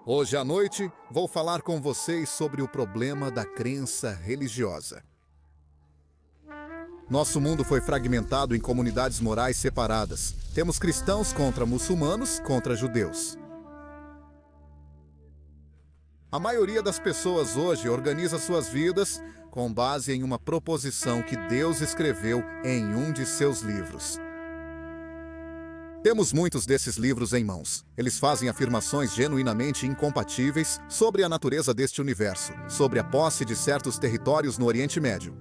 Hoje à noite, vou falar com vocês sobre o problema da crença religiosa. Nosso mundo foi fragmentado em comunidades morais separadas. Temos cristãos contra muçulmanos contra judeus. A maioria das pessoas hoje organiza suas vidas com base em uma proposição que Deus escreveu em um de seus livros. Temos muitos desses livros em mãos. Eles fazem afirmações genuinamente incompatíveis sobre a natureza deste universo, sobre a posse de certos territórios no Oriente Médio.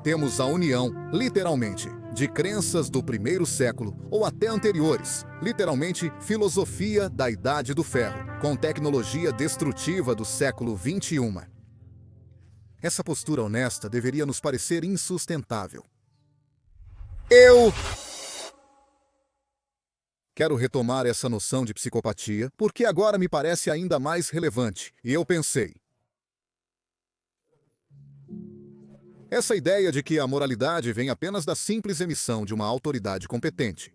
Temos a união, literalmente, de crenças do primeiro século ou até anteriores, literalmente filosofia da Idade do Ferro, com tecnologia destrutiva do século XXI. Essa postura honesta deveria nos parecer insustentável. Eu quero retomar essa noção de psicopatia, porque agora me parece ainda mais relevante, e eu pensei. Essa ideia de que a moralidade vem apenas da simples emissão de uma autoridade competente.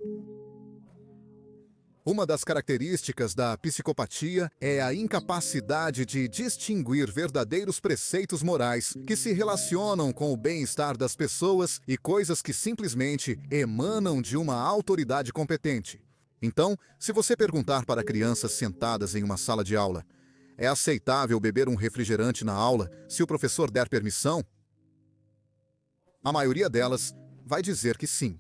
Uma das características da psicopatia é a incapacidade de distinguir verdadeiros preceitos morais que se relacionam com o bem-estar das pessoas e coisas que simplesmente emanam de uma autoridade competente. Então, se você perguntar para crianças sentadas em uma sala de aula, é aceitável beber um refrigerante na aula se o professor der permissão? A maioria delas vai dizer que sim.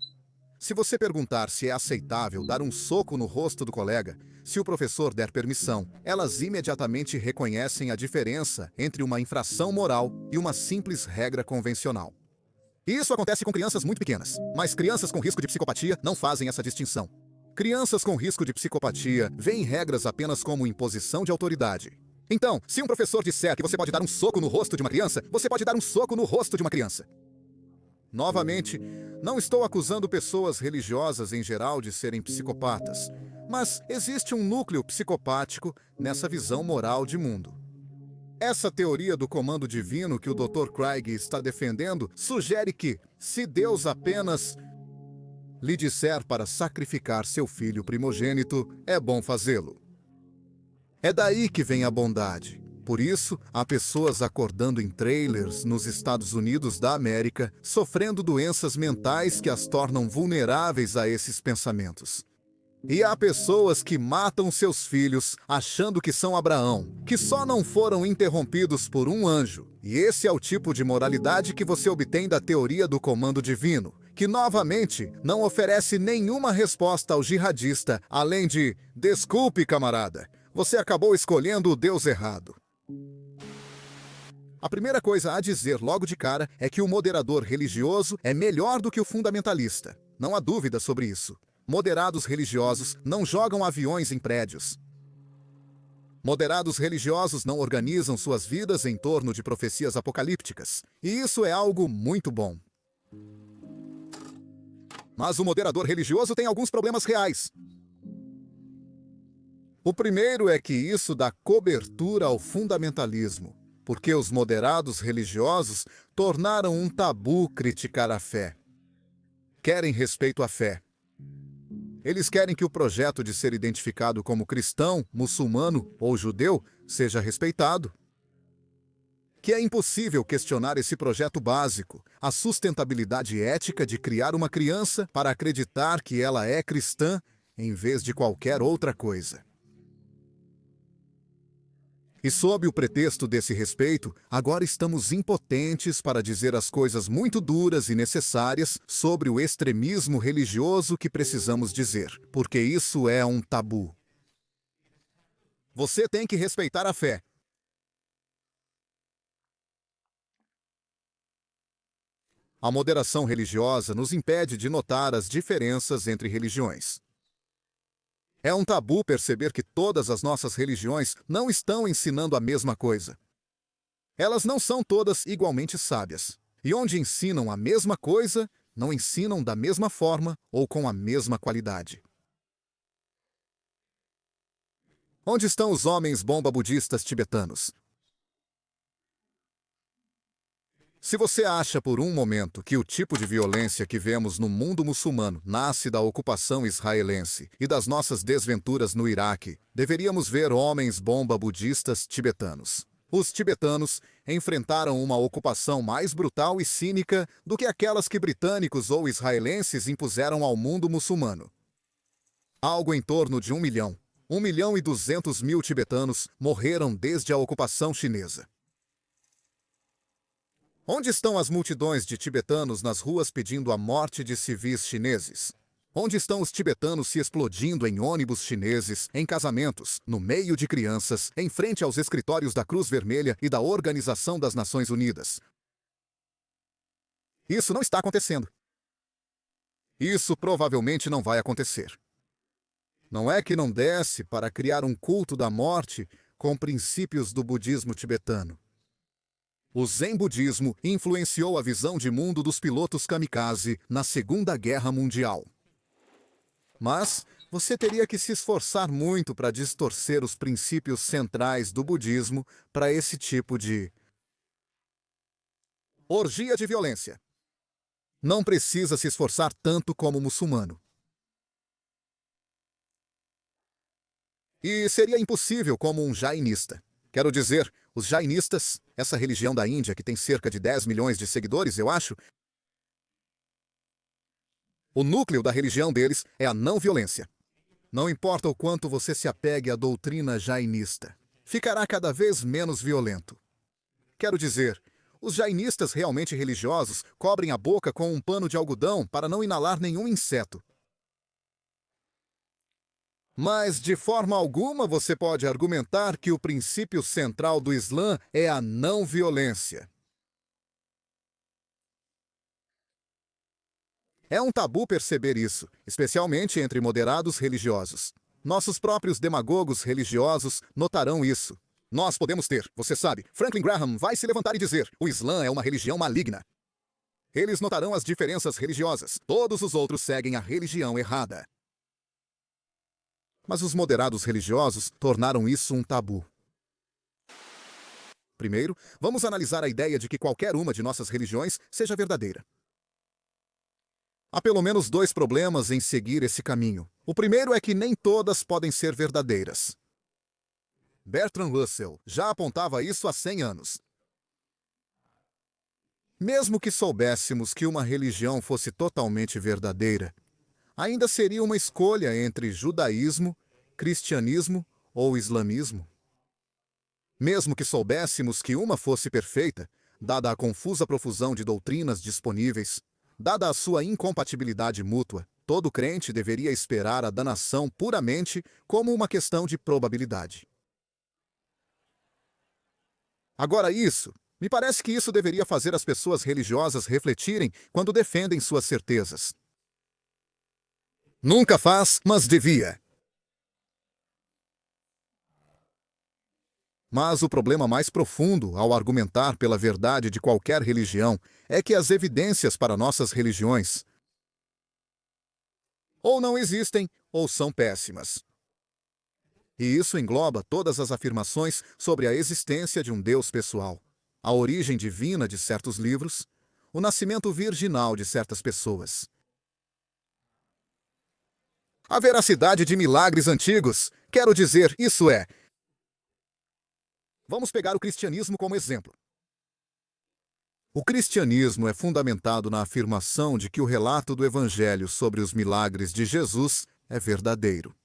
Se você perguntar se é aceitável dar um soco no rosto do colega, se o professor der permissão, elas imediatamente reconhecem a diferença entre uma infração moral e uma simples regra convencional. E isso acontece com crianças muito pequenas, mas crianças com risco de psicopatia não fazem essa distinção. Crianças com risco de psicopatia veem regras apenas como imposição de autoridade. Então, se um professor disser que você pode dar um soco no rosto de uma criança, você pode dar um soco no rosto de uma criança. Novamente, não estou acusando pessoas religiosas em geral de serem psicopatas, mas existe um núcleo psicopático nessa visão moral de mundo. Essa teoria do comando divino que o Dr. Craig está defendendo sugere que, se Deus apenas lhe disser para sacrificar seu filho primogênito, é bom fazê-lo. É daí que vem a bondade. Por isso, há pessoas acordando em trailers nos Estados Unidos da América, sofrendo doenças mentais que as tornam vulneráveis a esses pensamentos. E há pessoas que matam seus filhos achando que são Abraão, que só não foram interrompidos por um anjo. E esse é o tipo de moralidade que você obtém da teoria do comando divino, que novamente não oferece nenhuma resposta ao jihadista, além de "desculpe, camarada, você acabou escolhendo o Deus errado". A primeira coisa a dizer logo de cara é que o moderador religioso é melhor do que o fundamentalista. Não há dúvida sobre isso. Moderados religiosos não jogam aviões em prédios. Moderados religiosos não organizam suas vidas em torno de profecias apocalípticas. E isso é algo muito bom. Mas o moderador religioso tem alguns problemas reais. O primeiro é que isso dá cobertura ao fundamentalismo, porque os moderados religiosos tornaram um tabu criticar a fé. Querem respeito à fé. Eles querem que o projeto de ser identificado como cristão, muçulmano ou judeu seja respeitado. Que é impossível questionar esse projeto básico, a sustentabilidade ética de criar uma criança para acreditar que ela é cristã em vez de qualquer outra coisa. E sob o pretexto desse respeito, agora estamos impotentes para dizer as coisas muito duras e necessárias sobre o extremismo religioso que precisamos dizer, porque isso é um tabu. Você tem que respeitar a fé. A moderação religiosa nos impede de notar as diferenças entre religiões. É um tabu perceber que todas as nossas religiões não estão ensinando a mesma coisa. Elas não são todas igualmente sábias. E onde ensinam a mesma coisa, não ensinam da mesma forma ou com a mesma qualidade. Onde estão os homens bomba budistas tibetanos? Se você acha por um momento que o tipo de violência que vemos no mundo muçulmano nasce da ocupação israelense e das nossas desventuras no Iraque, deveríamos ver homens-bomba budistas tibetanos. Os tibetanos enfrentaram uma ocupação mais brutal e cínica do que aquelas que britânicos ou israelenses impuseram ao mundo muçulmano. Algo em torno de 1.200.000 tibetanos morreram desde a ocupação chinesa. Onde estão as multidões de tibetanos nas ruas pedindo a morte de civis chineses? Onde estão os tibetanos se explodindo em ônibus chineses, em casamentos, no meio de crianças, em frente aos escritórios da Cruz Vermelha e da Organização das Nações Unidas? Isso não está acontecendo. Isso provavelmente não vai acontecer. Não é que não desse para criar um culto da morte com princípios do budismo tibetano. O Zen budismo influenciou a visão de mundo dos pilotos kamikaze na Segunda Guerra Mundial. Mas você teria que se esforçar muito para distorcer os princípios centrais do budismo para esse tipo de orgia de violência. Não precisa se esforçar tanto como o muçulmano. E seria impossível como um jainista. Quero dizer, os jainistas, essa religião da Índia que tem cerca de 10 milhões de seguidores, eu acho, o núcleo da religião deles é a não violência. Não importa o quanto você se apegue à doutrina jainista, ficará cada vez menos violento. Quero dizer, os jainistas realmente religiosos cobrem a boca com um pano de algodão para não inalar nenhum inseto. Mas, de forma alguma, você pode argumentar que o princípio central do Islã é a não violência. É um tabu perceber isso, especialmente entre moderados religiosos. Nossos próprios demagogos religiosos notarão isso. Nós podemos ter, você sabe, Franklin Graham vai se levantar e dizer: o Islã é uma religião maligna. Eles notarão as diferenças religiosas. Todos os outros seguem a religião errada. Mas os moderados religiosos tornaram isso um tabu. Primeiro, vamos analisar a ideia de que qualquer uma de nossas religiões seja verdadeira. Há pelo menos 2 problemas em seguir esse caminho. O primeiro é que nem todas podem ser verdadeiras. Bertrand Russell já apontava isso há 100 anos. Mesmo que soubéssemos que uma religião fosse totalmente verdadeira, ainda seria uma escolha entre judaísmo, cristianismo ou islamismo. Mesmo que soubéssemos que uma fosse perfeita, dada a confusa profusão de doutrinas disponíveis, dada a sua incompatibilidade mútua, todo crente deveria esperar a danação puramente como uma questão de probabilidade. Agora me parece que isso deveria fazer as pessoas religiosas refletirem quando defendem suas certezas. Nunca faz, mas devia. Mas o problema mais profundo ao argumentar pela verdade de qualquer religião é que as evidências para nossas religiões ou não existem ou são péssimas. E isso engloba todas as afirmações sobre a existência de um Deus pessoal, a origem divina de certos livros, o nascimento virginal de certas pessoas, a veracidade de milagres antigos. Quero dizer, isso é. Vamos pegar o cristianismo como exemplo. O cristianismo é fundamentado na afirmação de que o relato do Evangelho sobre os milagres de Jesus é verdadeiro.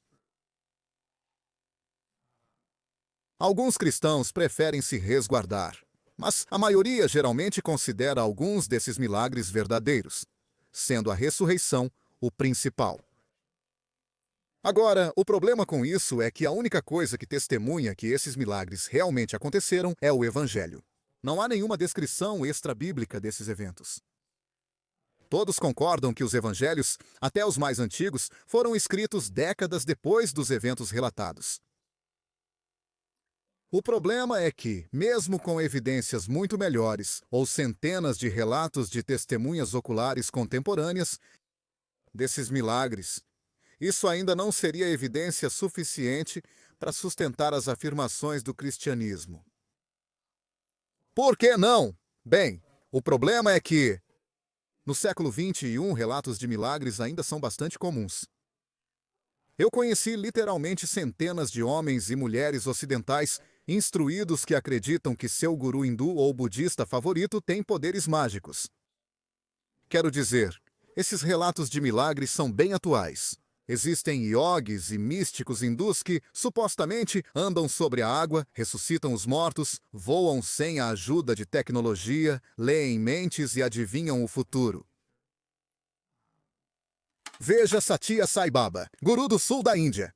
Alguns cristãos preferem se resguardar, mas a maioria geralmente considera alguns desses milagres verdadeiros, sendo a ressurreição o principal. Agora, o problema com isso é que a única coisa que testemunha que esses milagres realmente aconteceram é o Evangelho. Não há nenhuma descrição extra-bíblica desses eventos. Todos concordam que os evangelhos, até os mais antigos, foram escritos décadas depois dos eventos relatados. O problema é que, mesmo com evidências muito melhores ou centenas de relatos de testemunhas oculares contemporâneas desses milagres, isso ainda não seria evidência suficiente para sustentar as afirmações do cristianismo. Por que não? Bem, O problema é que, no século XXI, relatos de milagres ainda são bastante comuns. Eu conheci literalmente centenas de homens e mulheres ocidentais instruídos que acreditam que seu guru hindu ou budista favorito tem poderes mágicos. Quero dizer, esses relatos de milagres são bem atuais. Existem yogis e místicos hindus que, supostamente, andam sobre a água, ressuscitam os mortos, voam sem a ajuda de tecnologia, leem mentes e adivinham o futuro. Veja Satya Sai Baba, guru do sul da Índia.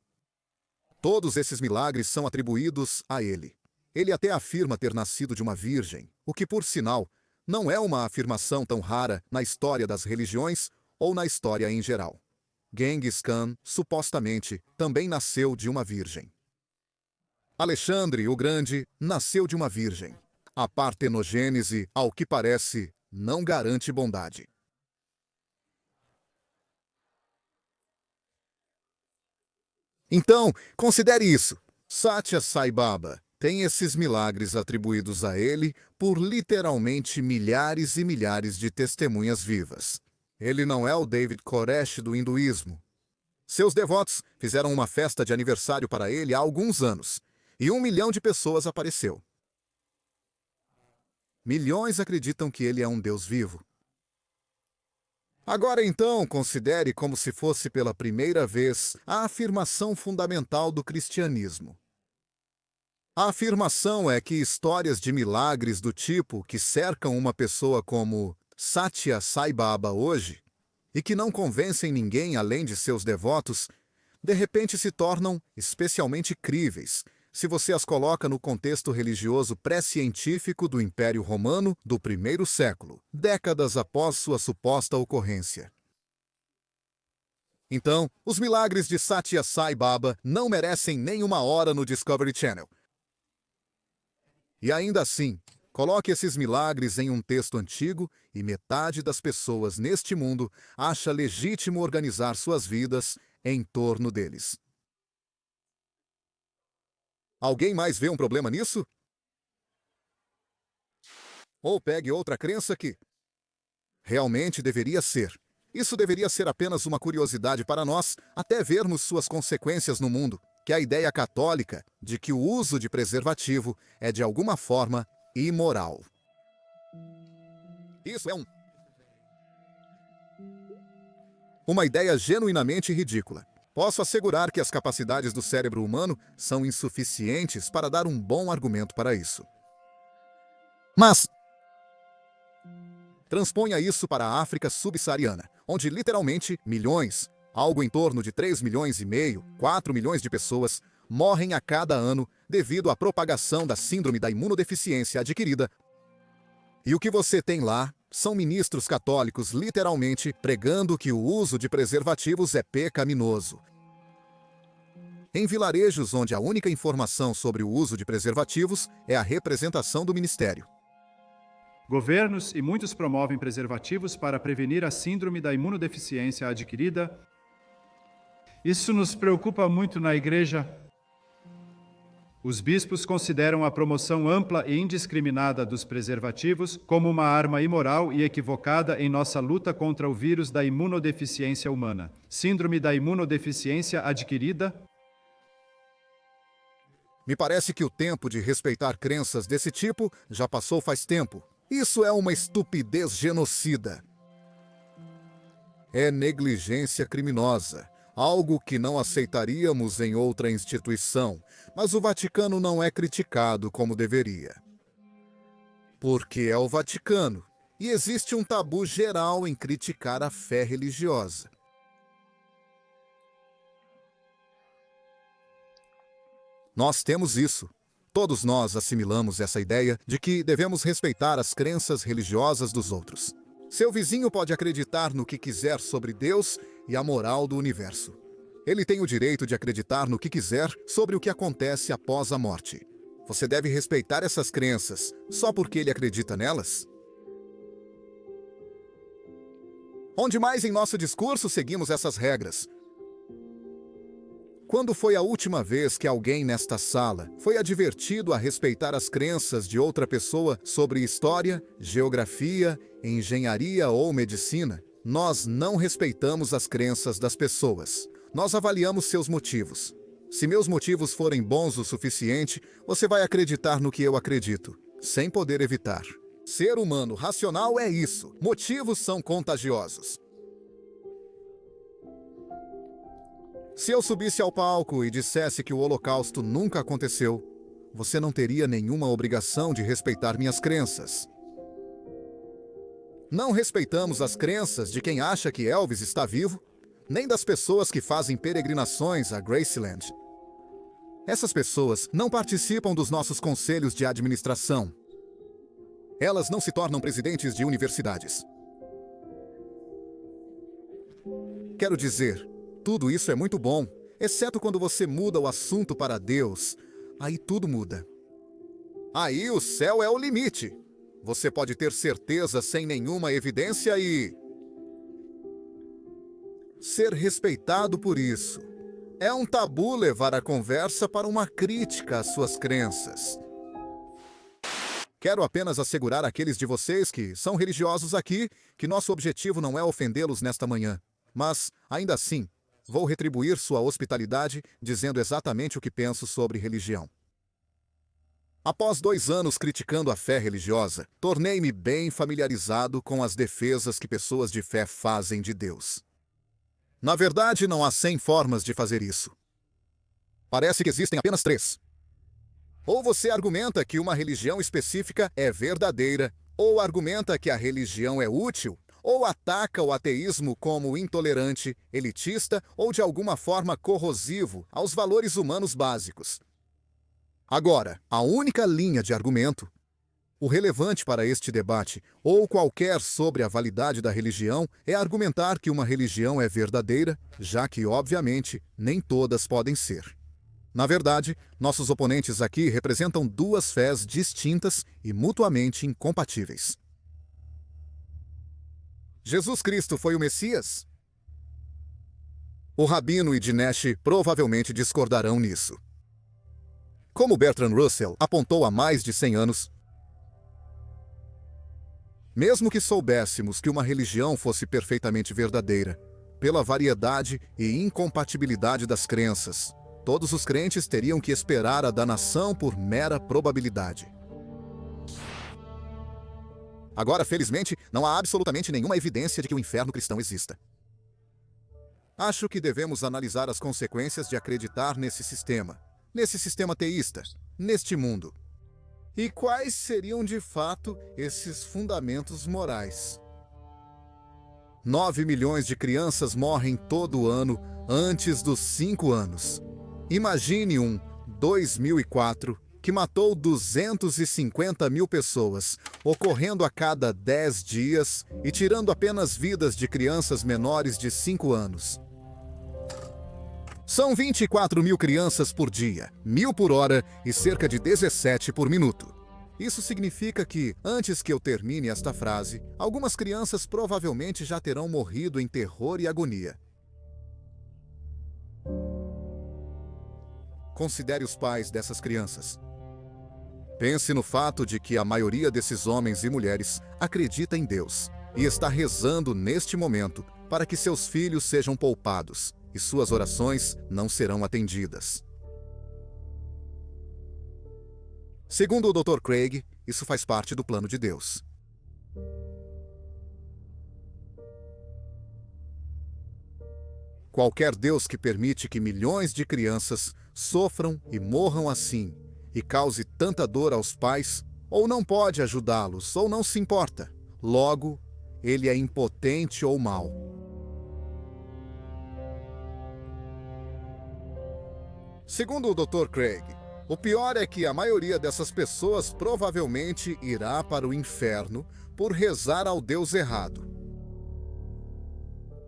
Todos esses milagres são atribuídos a ele. Ele até afirma ter nascido de uma virgem, o que, por sinal, não é uma afirmação tão rara na história das religiões ou na história em geral. Genghis Khan, supostamente, também nasceu de uma virgem. Alexandre o Grande nasceu de uma virgem. A partenogênese, ao que parece, não garante bondade. Então, considere isso. Satya Sai Baba tem esses milagres atribuídos a ele por literalmente milhares e milhares de testemunhas vivas. Ele não é o David Koresh do hinduísmo. Seus devotos fizeram uma festa de aniversário para ele há alguns anos, e 1 milhão de pessoas apareceu. Milhões acreditam que ele é um Deus vivo. Agora então, considere como se fosse pela primeira vez a afirmação fundamental do cristianismo. A afirmação é que histórias de milagres do tipo que cercam uma pessoa como Satya Sai Baba hoje, e que não convencem ninguém além de seus devotos, de repente se tornam especialmente críveis, se você as coloca no contexto religioso pré-científico do Império Romano do primeiro século, décadas após sua suposta ocorrência. Então, os milagres de Satya Sai Baba não merecem nem uma hora no Discovery Channel. E ainda assim, coloque esses milagres em um texto antigo e metade das pessoas neste mundo acha legítimo organizar suas vidas em torno deles. Alguém mais vê um problema nisso? Ou pegue outra crença que realmente deveria ser. Isso deveria ser apenas uma curiosidade para nós, até vermos suas consequências no mundo, que é a ideia católica de que o uso de preservativo é de alguma forma imoral. Isso é uma ideia genuinamente ridícula. Posso assegurar que as capacidades do cérebro humano são insuficientes para dar um bom argumento para isso. Mas transponha isso para a África subsaariana, onde literalmente milhões, algo em torno de 3,5 milhões, 4 milhões de pessoas, morrem a cada ano devido à propagação da síndrome da imunodeficiência adquirida. E o que você tem lá são ministros católicos literalmente pregando que o uso de preservativos é pecaminoso. Em vilarejos onde a única informação sobre o uso de preservativos é a representação do ministério. Governos e muitos promovem preservativos para prevenir a síndrome da imunodeficiência adquirida. Isso nos preocupa muito na Igreja. Os bispos consideram a promoção ampla e indiscriminada dos preservativos como uma arma imoral e equivocada em nossa luta contra o vírus da imunodeficiência humana. Síndrome da imunodeficiência adquirida. Me parece que o tempo de respeitar crenças desse tipo já passou faz tempo. Isso é uma estupidez genocida. É negligência criminosa, algo que não aceitaríamos em outra instituição, mas o Vaticano não é criticado como deveria. Porque é o Vaticano, e existe um tabu geral em criticar a fé religiosa. Nós temos isso. Todos nós assimilamos essa ideia de que devemos respeitar as crenças religiosas dos outros. Seu vizinho pode acreditar no que quiser sobre Deus e a moral do universo. Ele tem o direito de acreditar no que quiser sobre o que acontece após a morte. Você deve respeitar essas crenças só porque ele acredita nelas? Onde mais em nosso discurso seguimos essas regras? Quando foi a última vez que alguém nesta sala foi advertido a respeitar as crenças de outra pessoa sobre história, geografia, engenharia ou medicina? Nós não respeitamos as crenças das pessoas. Nós avaliamos seus motivos. Se meus motivos forem bons o suficiente, você vai acreditar no que eu acredito, sem poder evitar. Ser humano racional é isso. Motivos são contagiosos. Se eu subisse ao palco e dissesse que o Holocausto nunca aconteceu, você não teria nenhuma obrigação de respeitar minhas crenças. Não respeitamos as crenças de quem acha que Elvis está vivo, nem das pessoas que fazem peregrinações a Graceland. Essas pessoas não participam dos nossos conselhos de administração. Elas não se tornam presidentes de universidades. Quero dizer, tudo isso é muito bom, exceto quando você muda o assunto para Deus. Aí tudo muda. Aí o céu é o limite. Você pode ter certeza sem nenhuma evidência e ser respeitado por isso. É um tabu levar a conversa para uma crítica às suas crenças. Quero apenas assegurar àqueles de vocês que são religiosos aqui que nosso objetivo não é ofendê-los nesta manhã. Mas, ainda assim, vou retribuir sua hospitalidade dizendo exatamente o que penso sobre religião. Após 2 anos criticando a fé religiosa, tornei-me bem familiarizado com as defesas que pessoas de fé fazem de Deus. Na verdade, não há 100 formas de fazer isso. Parece que existem apenas 3. Ou você argumenta que uma religião específica é verdadeira, ou argumenta que a religião é útil, ou ataca o ateísmo como intolerante, elitista ou de alguma forma corrosivo aos valores humanos básicos. Agora, a única linha de argumento, o relevante para este debate, ou qualquer sobre a validade da religião, é argumentar que uma religião é verdadeira, já que, obviamente, nem todas podem ser. Na verdade, nossos oponentes aqui representam 2 fés distintas e mutuamente incompatíveis. Jesus Cristo foi o Messias? O Rabino e Dinesh provavelmente discordarão nisso. Como Bertrand Russell apontou há mais de 100 anos, mesmo que soubéssemos que uma religião fosse perfeitamente verdadeira, pela variedade e incompatibilidade das crenças, todos os crentes teriam que esperar a danação por mera probabilidade. Agora, felizmente, não há absolutamente nenhuma evidência de que o inferno cristão exista. Acho que devemos analisar as consequências de acreditar nesse sistema teísta, neste mundo. E quais seriam de fato esses fundamentos morais? 9 milhões de crianças morrem todo ano antes dos 5 anos. Imagine um 2004 que matou 250 mil pessoas, ocorrendo a cada 10 dias e tirando apenas vidas de crianças menores de 5 anos. São 24 mil crianças por dia, 1.000 por hora e cerca de 17 por minuto. Isso significa que, antes que eu termine esta frase, algumas crianças provavelmente já terão morrido em terror e agonia. Considere os pais dessas crianças. Pense no fato de que a maioria desses homens e mulheres acredita em Deus e está rezando neste momento para que seus filhos sejam poupados e suas orações não serão atendidas. Segundo o Dr. Craig, isso faz parte do plano de Deus. Qualquer Deus que permite que milhões de crianças sofram e morram assim e cause tanta dor aos pais, ou não pode ajudá-los, ou não se importa. Logo, ele é impotente ou mau. Segundo o Dr. Craig, o pior é que a maioria dessas pessoas provavelmente irá para o inferno por rezar ao Deus errado.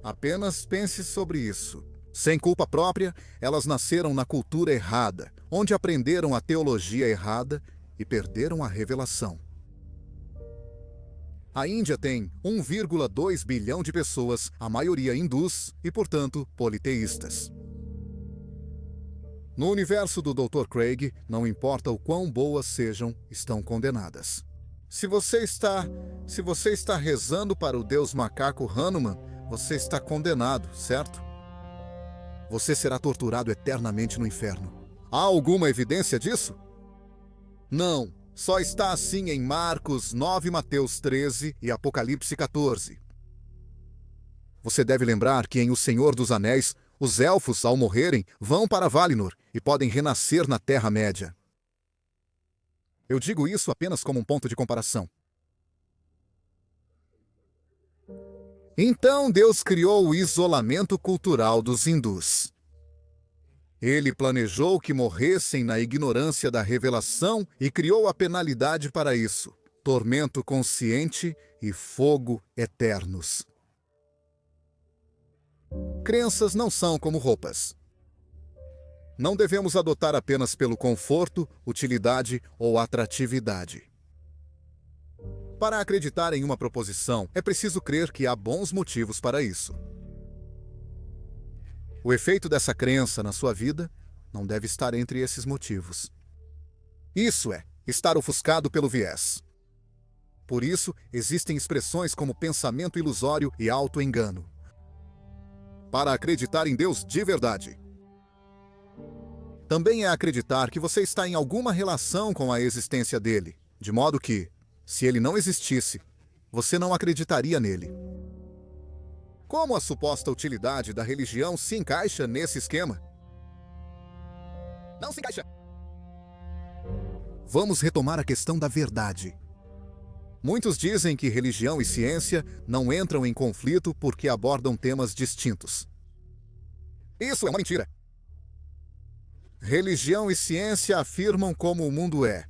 Apenas pense sobre isso. Sem culpa própria, elas nasceram na cultura errada, onde aprenderam a teologia errada e perderam a revelação. A Índia tem 1,2 bilhão de pessoas, a maioria hindus e, portanto, politeístas. No universo do Dr. Craig, não importa o quão boas sejam, estão condenadas. Se você está rezando para o Deus Macaco Hanuman, você está condenado, certo? Você será torturado eternamente no inferno. Há alguma evidência disso? Não. Só está assim em Marcos 9, Mateus 13 e Apocalipse 14. Você deve lembrar que em O Senhor dos Anéis, os elfos, ao morrerem, vão para Valinor e podem renascer na Terra-média. Eu digo isso apenas como um ponto de comparação. Então Deus criou o isolamento cultural dos hindus. Ele planejou que morressem na ignorância da revelação e criou a penalidade para isso: tormento consciente e fogo eternos. Crenças não são como roupas. Não devemos adotar apenas pelo conforto, utilidade ou atratividade. Para acreditar em uma proposição, é preciso crer que há bons motivos para isso. O efeito dessa crença na sua vida não deve estar entre esses motivos. Isso é, estar ofuscado pelo viés. Por isso, existem expressões como pensamento ilusório e auto-engano. Para acreditar em Deus de verdade. Também é acreditar que você está em alguma relação com a existência dele, de modo que, se ele não existisse, você não acreditaria nele. Como a suposta utilidade da religião se encaixa nesse esquema? Não se encaixa. Vamos retomar a questão da verdade. Muitos dizem que religião e ciência não entram em conflito porque abordam temas distintos. Isso é uma mentira. Religião e ciência afirmam como o mundo é.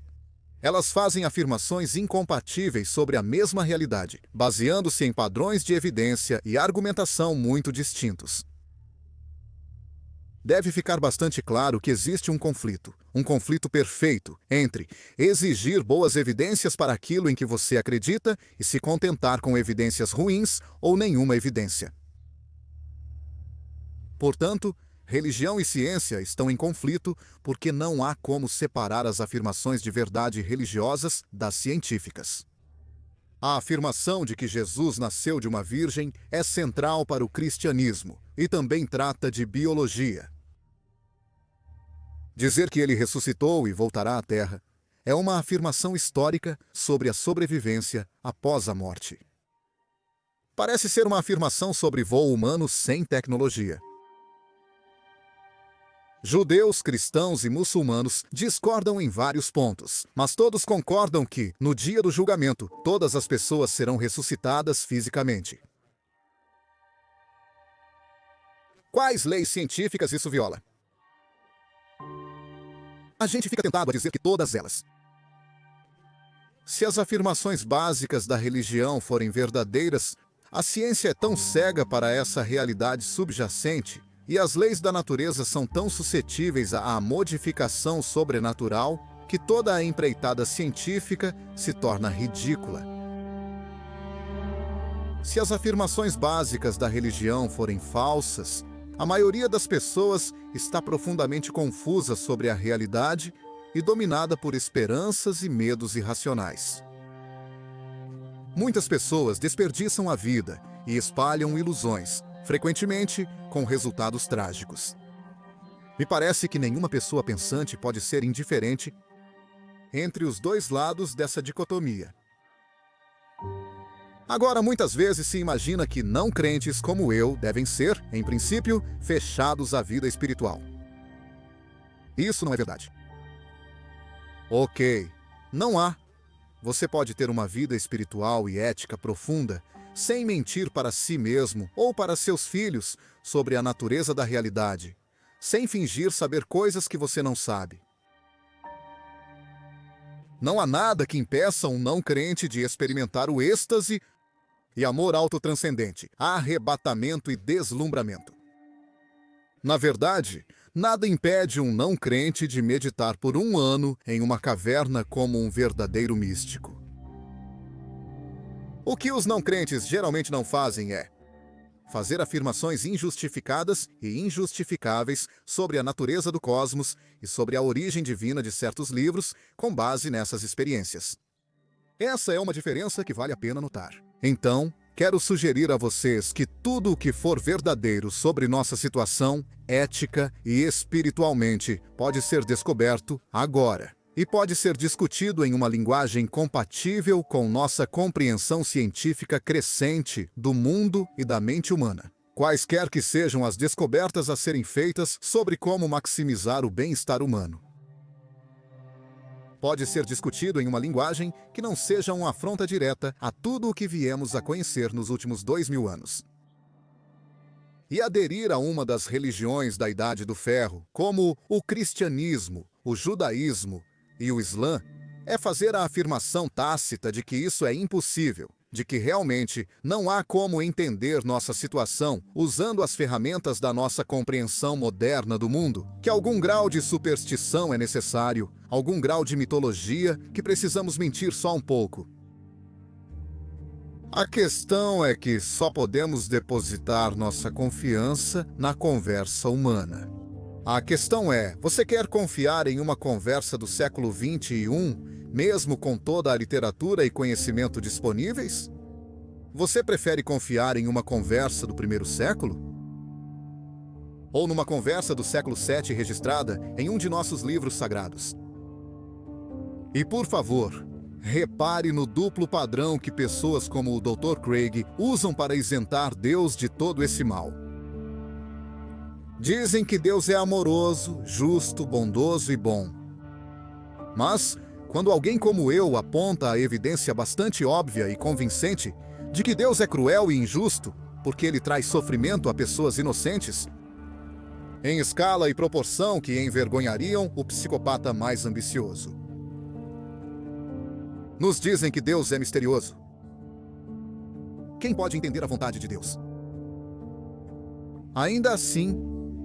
Elas fazem afirmações incompatíveis sobre a mesma realidade, baseando-se em padrões de evidência e argumentação muito distintos. Deve ficar bastante claro que existe um conflito perfeito, entre exigir boas evidências para aquilo em que você acredita e se contentar com evidências ruins ou nenhuma evidência. Portanto, religião e ciência estão em conflito porque não há como separar as afirmações de verdade religiosas das científicas. A afirmação de que Jesus nasceu de uma virgem é central para o cristianismo e também trata de biologia. Dizer que ele ressuscitou e voltará à Terra é uma afirmação histórica sobre a sobrevivência após a morte. Parece ser uma afirmação sobre voo humano sem tecnologia. Judeus, cristãos e muçulmanos discordam em vários pontos, mas todos concordam que, no dia do julgamento, todas as pessoas serão ressuscitadas fisicamente. Quais leis científicas isso viola? A gente fica tentado a dizer que todas elas. Se as afirmações básicas da religião forem verdadeiras, a ciência é tão cega para essa realidade subjacente e as leis da natureza são tão suscetíveis à modificação sobrenatural que toda a empreitada científica se torna ridícula. Se as afirmações básicas da religião forem falsas, a maioria das pessoas está profundamente confusa sobre a realidade e dominada por esperanças e medos irracionais. Muitas pessoas desperdiçam a vida e espalham ilusões, frequentemente com resultados trágicos. Me parece que nenhuma pessoa pensante pode ser indiferente entre os dois lados dessa dicotomia. Agora, muitas vezes se imagina que não crentes como eu devem ser, em princípio, fechados à vida espiritual. Isso não é verdade. Ok, não há. Você pode ter uma vida espiritual e ética profunda sem mentir para si mesmo ou para seus filhos sobre a natureza da realidade, sem fingir saber coisas que você não sabe. Não há nada que impeça um não crente de experimentar o êxtase e amor autotranscendente, arrebatamento e deslumbramento. Na verdade, nada impede um não crente de meditar por 1 ano em uma caverna como um verdadeiro místico. O que os não crentes geralmente não fazem é: fazer afirmações injustificadas e injustificáveis sobre a natureza do cosmos e sobre a origem divina de certos livros com base nessas experiências. Essa é uma diferença que vale a pena notar. Então, quero sugerir a vocês que tudo o que for verdadeiro sobre nossa situação, ética e espiritualmente, pode ser descoberto agora. E pode ser discutido em uma linguagem compatível com nossa compreensão científica crescente do mundo e da mente humana. Quaisquer que sejam as descobertas a serem feitas sobre como maximizar o bem-estar humano. Pode ser discutido em uma linguagem que não seja uma afronta direta a tudo o que viemos a conhecer nos últimos 2000 anos. E aderir a uma das religiões da Idade do Ferro, como o cristianismo, o judaísmo e o Islã, é fazer a afirmação tácita de que isso é impossível, de que realmente não há como entender nossa situação usando as ferramentas da nossa compreensão moderna do mundo, que algum grau de superstição é necessário, algum grau de mitologia que precisamos mentir só um pouco. A questão é que só podemos depositar nossa confiança na conversa humana. A questão é, você quer confiar em uma conversa do século XXI, mesmo com toda a literatura e conhecimento disponíveis? Você prefere confiar em uma conversa do primeiro século? Ou numa conversa do século VII registrada em um de nossos livros sagrados? E por favor, repare no duplo padrão que pessoas como o Dr. Craig usam para isentar Deus de todo esse mal. Dizem que Deus é amoroso, justo, bondoso e bom. Mas, quando alguém como eu aponta a evidência bastante óbvia e convincente de que Deus é cruel e injusto, porque ele traz sofrimento a pessoas inocentes, em escala e proporção que envergonhariam o psicopata mais ambicioso. Nos dizem que Deus é misterioso. Quem pode entender a vontade de Deus? Ainda assim,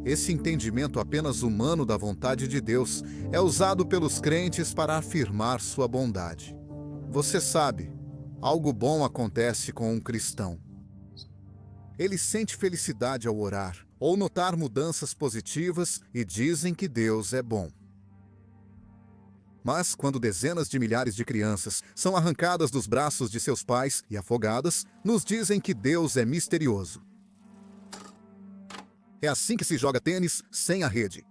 esse entendimento apenas humano da vontade de Deus é usado pelos crentes para afirmar sua bondade. Você sabe, algo bom acontece com um cristão. Ele sente felicidade ao orar, ou notar mudanças positivas e dizem que Deus é bom. Mas quando dezenas de milhares de crianças são arrancadas dos braços de seus pais e afogadas, nos dizem que Deus é misterioso. É assim que se joga tênis sem a rede.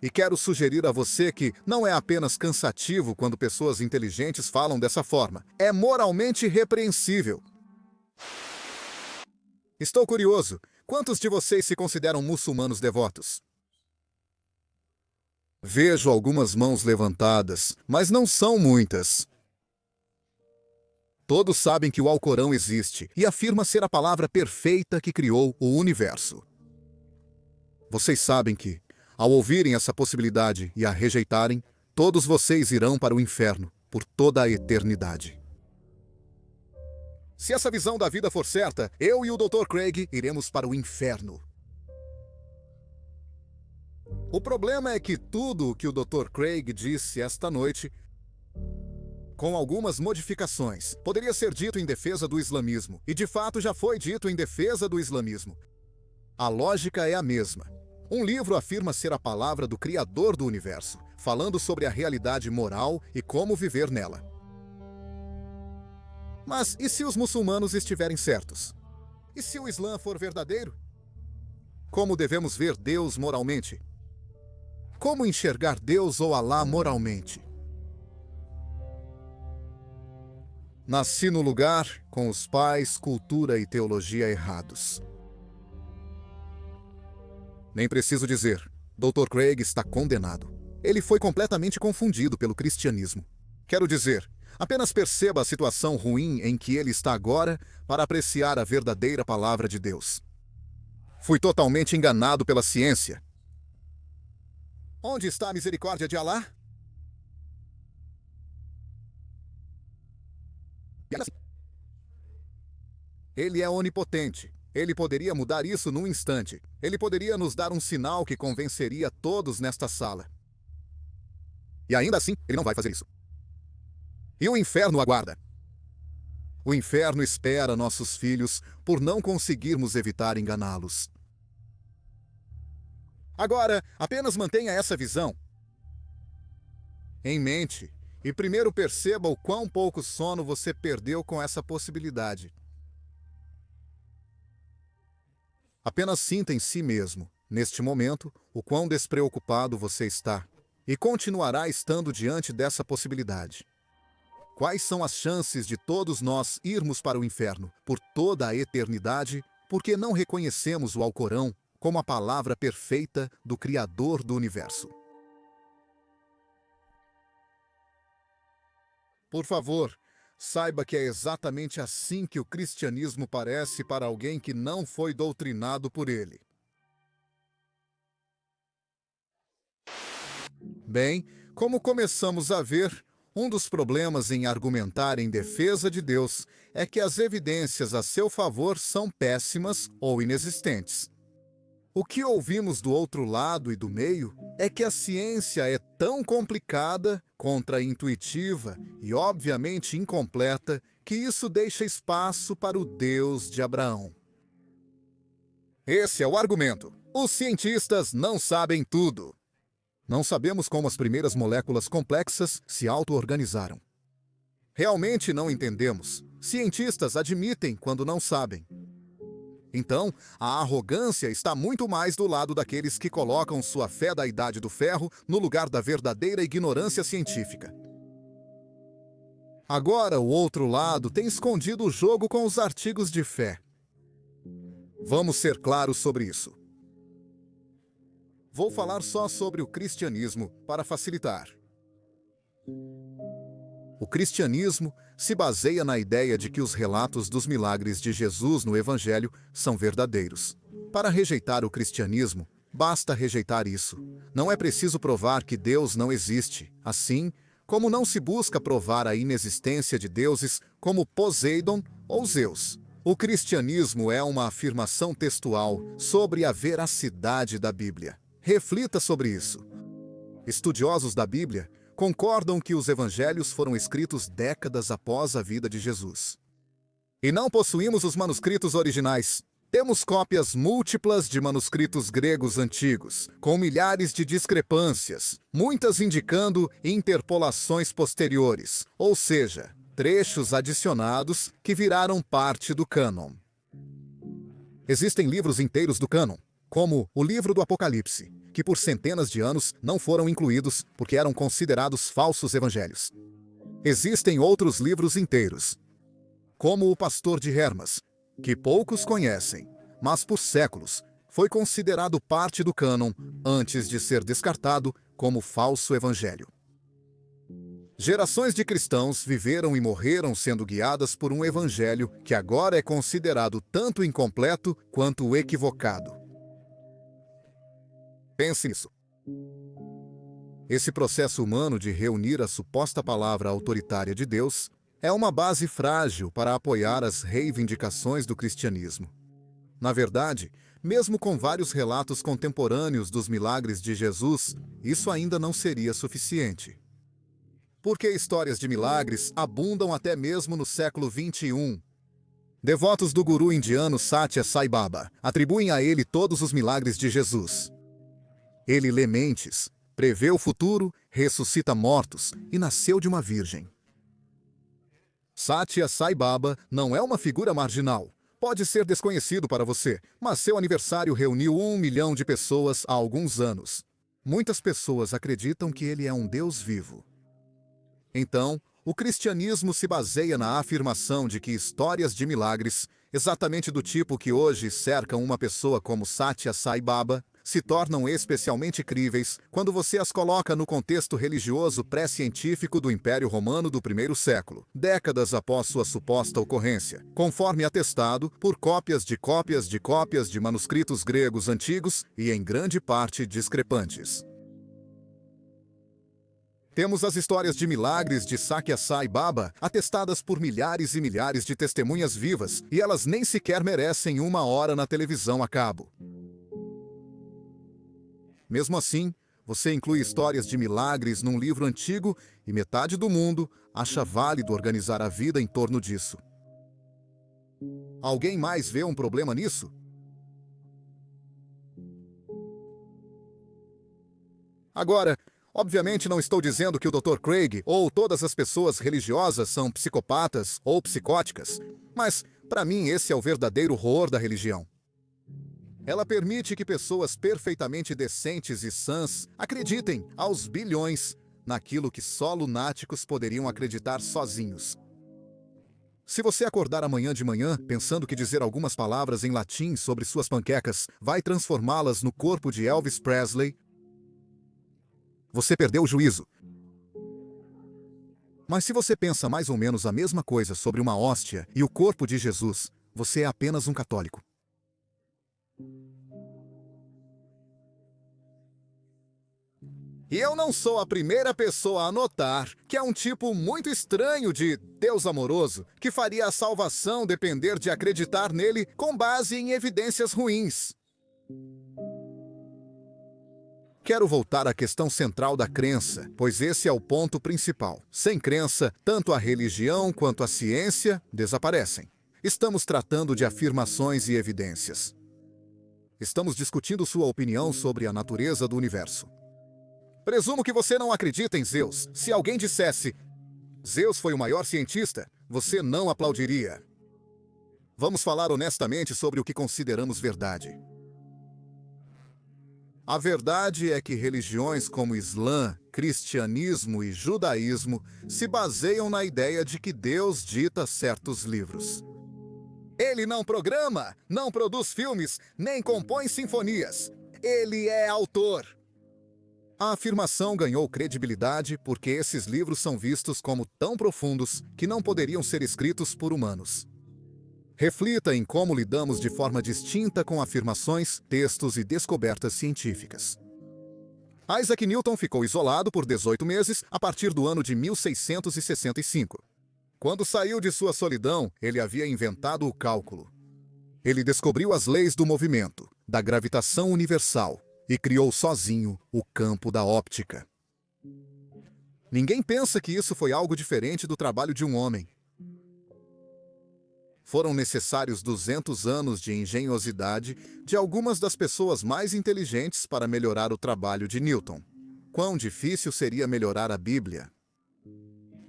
E quero sugerir a você que não é apenas cansativo quando pessoas inteligentes falam dessa forma. É moralmente repreensível. Estou curioso. Quantos de vocês se consideram muçulmanos devotos? Vejo algumas mãos levantadas, mas não são muitas. Todos sabem que o Alcorão existe e afirma ser a palavra perfeita que criou o universo. Vocês sabem que, ao ouvirem essa possibilidade e a rejeitarem, todos vocês irão para o inferno por toda a eternidade. Se essa visão da vida for certa, eu e o Dr. Craig iremos para o inferno. O problema é que tudo o que o Dr. Craig disse esta noite, com algumas modificações, poderia ser dito em defesa do islamismo, e de fato já foi dito em defesa do islamismo. A lógica é a mesma. Um livro afirma ser a palavra do Criador do universo, falando sobre a realidade moral e como viver nela. Mas e se os muçulmanos estiverem certos? E se o Islã for verdadeiro? Como devemos ver Deus moralmente? Como enxergar Deus ou Alá moralmente? Nasci no lugar com os pais, cultura e teologia errados. Nem preciso dizer, Dr. Craig está condenado. Ele foi completamente confundido pelo cristianismo. Quero dizer, apenas perceba a situação ruim em que ele está agora para apreciar a verdadeira palavra de Deus. Fui totalmente enganado pela ciência. Onde está a misericórdia de Alá? Ele é onipotente. Ele poderia mudar isso num instante. Ele poderia nos dar um sinal que convenceria todos nesta sala. E ainda assim, ele não vai fazer isso. E o inferno aguarda. O inferno espera nossos filhos por não conseguirmos evitar enganá-los. Agora, apenas mantenha essa visão em mente e primeiro perceba o quão pouco sono você perdeu com essa possibilidade. Apenas sinta em si mesmo, neste momento, o quão despreocupado você está e continuará estando diante dessa possibilidade. Quais são as chances de todos nós irmos para o inferno por toda a eternidade porque não reconhecemos o Alcorão como a palavra perfeita do Criador do Universo? Por favor, saiba que é exatamente assim que o cristianismo parece para alguém que não foi doutrinado por ele. Bem, como começamos a ver, um dos problemas em argumentar em defesa de Deus é que as evidências a seu favor são péssimas ou inexistentes. O que ouvimos do outro lado e do meio é que a ciência é tão complicada, contra-intuitiva e obviamente incompleta que isso deixa espaço para o Deus de Abraão. Esse é o argumento. Os cientistas não sabem tudo. Não sabemos como as primeiras moléculas complexas se auto-organizaram. Realmente não entendemos. Cientistas admitem quando não sabem. Então, a arrogância está muito mais do lado daqueles que colocam sua fé da Idade do Ferro no lugar da verdadeira ignorância científica. Agora, o outro lado tem escondido o jogo com os artigos de fé. Vamos ser claros sobre isso. Vou falar só sobre o cristianismo para facilitar. O cristianismo se baseia na ideia de que os relatos dos milagres de Jesus no Evangelho são verdadeiros. Para rejeitar o cristianismo, basta rejeitar isso. Não é preciso provar que Deus não existe. Assim, como não se busca provar a inexistência de deuses como Poseidon ou Zeus. O cristianismo é uma afirmação textual sobre a veracidade da Bíblia. Reflita sobre isso. Estudiosos da Bíblia concordam que os evangelhos foram escritos décadas após a vida de Jesus. E não possuímos os manuscritos originais. Temos cópias múltiplas de manuscritos gregos antigos, com milhares de discrepâncias, muitas indicando interpolações posteriores, ou seja, trechos adicionados que viraram parte do cânon. Existem livros inteiros do cânon, como o livro do Apocalipse, que por centenas de anos não foram incluídos porque eram considerados falsos evangelhos. Existem outros livros inteiros, como o Pastor de Hermas, que poucos conhecem, mas por séculos foi considerado parte do cânon antes de ser descartado como falso evangelho. Gerações de cristãos viveram e morreram sendo guiadas por um evangelho que agora é considerado tanto incompleto quanto equivocado. Pense nisso. Esse processo humano de reunir a suposta palavra autoritária de Deus é uma base frágil para apoiar as reivindicações do cristianismo. Na verdade, mesmo com vários relatos contemporâneos dos milagres de Jesus, isso ainda não seria suficiente. Porque histórias de milagres abundam até mesmo no século XXI. Devotos do guru indiano Satya Sai Baba atribuem a ele todos os milagres de Jesus. Ele lê mentes, prevê o futuro, ressuscita mortos e nasceu de uma virgem. Satya Sai Baba não é uma figura marginal. Pode ser desconhecido para você, mas seu aniversário reuniu 1 milhão de pessoas há alguns anos. Muitas pessoas acreditam que ele é um Deus vivo. Então, o cristianismo se baseia na afirmação de que histórias de milagres, exatamente do tipo que hoje cercam uma pessoa como Satya Sai Baba, se tornam especialmente críveis quando você as coloca no contexto religioso pré-científico do Império Romano do primeiro século, décadas após sua suposta ocorrência, conforme atestado por cópias de manuscritos gregos antigos e em grande parte discrepantes. Temos as histórias de milagres de Satya Sai Baba, atestadas por milhares e milhares de testemunhas vivas, e elas nem sequer merecem 1 hora na televisão a cabo. Mesmo assim, você inclui histórias de milagres num livro antigo e metade do mundo acha válido organizar a vida em torno disso. Alguém mais vê um problema nisso? Agora, obviamente não estou dizendo que o Dr. Craig ou todas as pessoas religiosas são psicopatas ou psicóticas, mas, para mim, esse é o verdadeiro horror da religião. Ela permite que pessoas perfeitamente decentes e sãs acreditem, aos bilhões, naquilo que só lunáticos poderiam acreditar sozinhos. Se você acordar amanhã de manhã pensando que dizer algumas palavras em latim sobre suas panquecas vai transformá-las no corpo de Elvis Presley, você perdeu o juízo. Mas se você pensa mais ou menos a mesma coisa sobre uma hóstia e o corpo de Jesus, você é apenas um católico. E eu não sou a primeira pessoa a notar que é um tipo muito estranho de Deus amoroso que faria a salvação depender de acreditar nele com base em evidências ruins. Quero voltar à questão central da crença, pois esse é o ponto principal. Sem crença, tanto a religião quanto a ciência desaparecem. Estamos tratando de afirmações e evidências. Estamos discutindo sua opinião sobre a natureza do universo. Presumo que você não acredita em Zeus. Se alguém dissesse, Zeus foi o maior cientista, você não aplaudiria. Vamos falar honestamente sobre o que consideramos verdade. A verdade é que religiões como Islã, cristianismo e judaísmo se baseiam na ideia de que Deus dita certos livros. Ele não programa, não produz filmes, nem compõe sinfonias. Ele é autor. A afirmação ganhou credibilidade porque esses livros são vistos como tão profundos que não poderiam ser escritos por humanos. Reflita em como lidamos de forma distinta com afirmações, textos e descobertas científicas. Isaac Newton ficou isolado por 18 meses a partir do ano de 1665. Quando saiu de sua solidão, ele havia inventado o cálculo. Ele descobriu as leis do movimento, da gravitação universal, e criou sozinho o campo da óptica. Ninguém pensa que isso foi algo diferente do trabalho de um homem. Foram necessários 200 anos de engenhosidade de algumas das pessoas mais inteligentes para melhorar o trabalho de Newton. Quão difícil seria melhorar a Bíblia?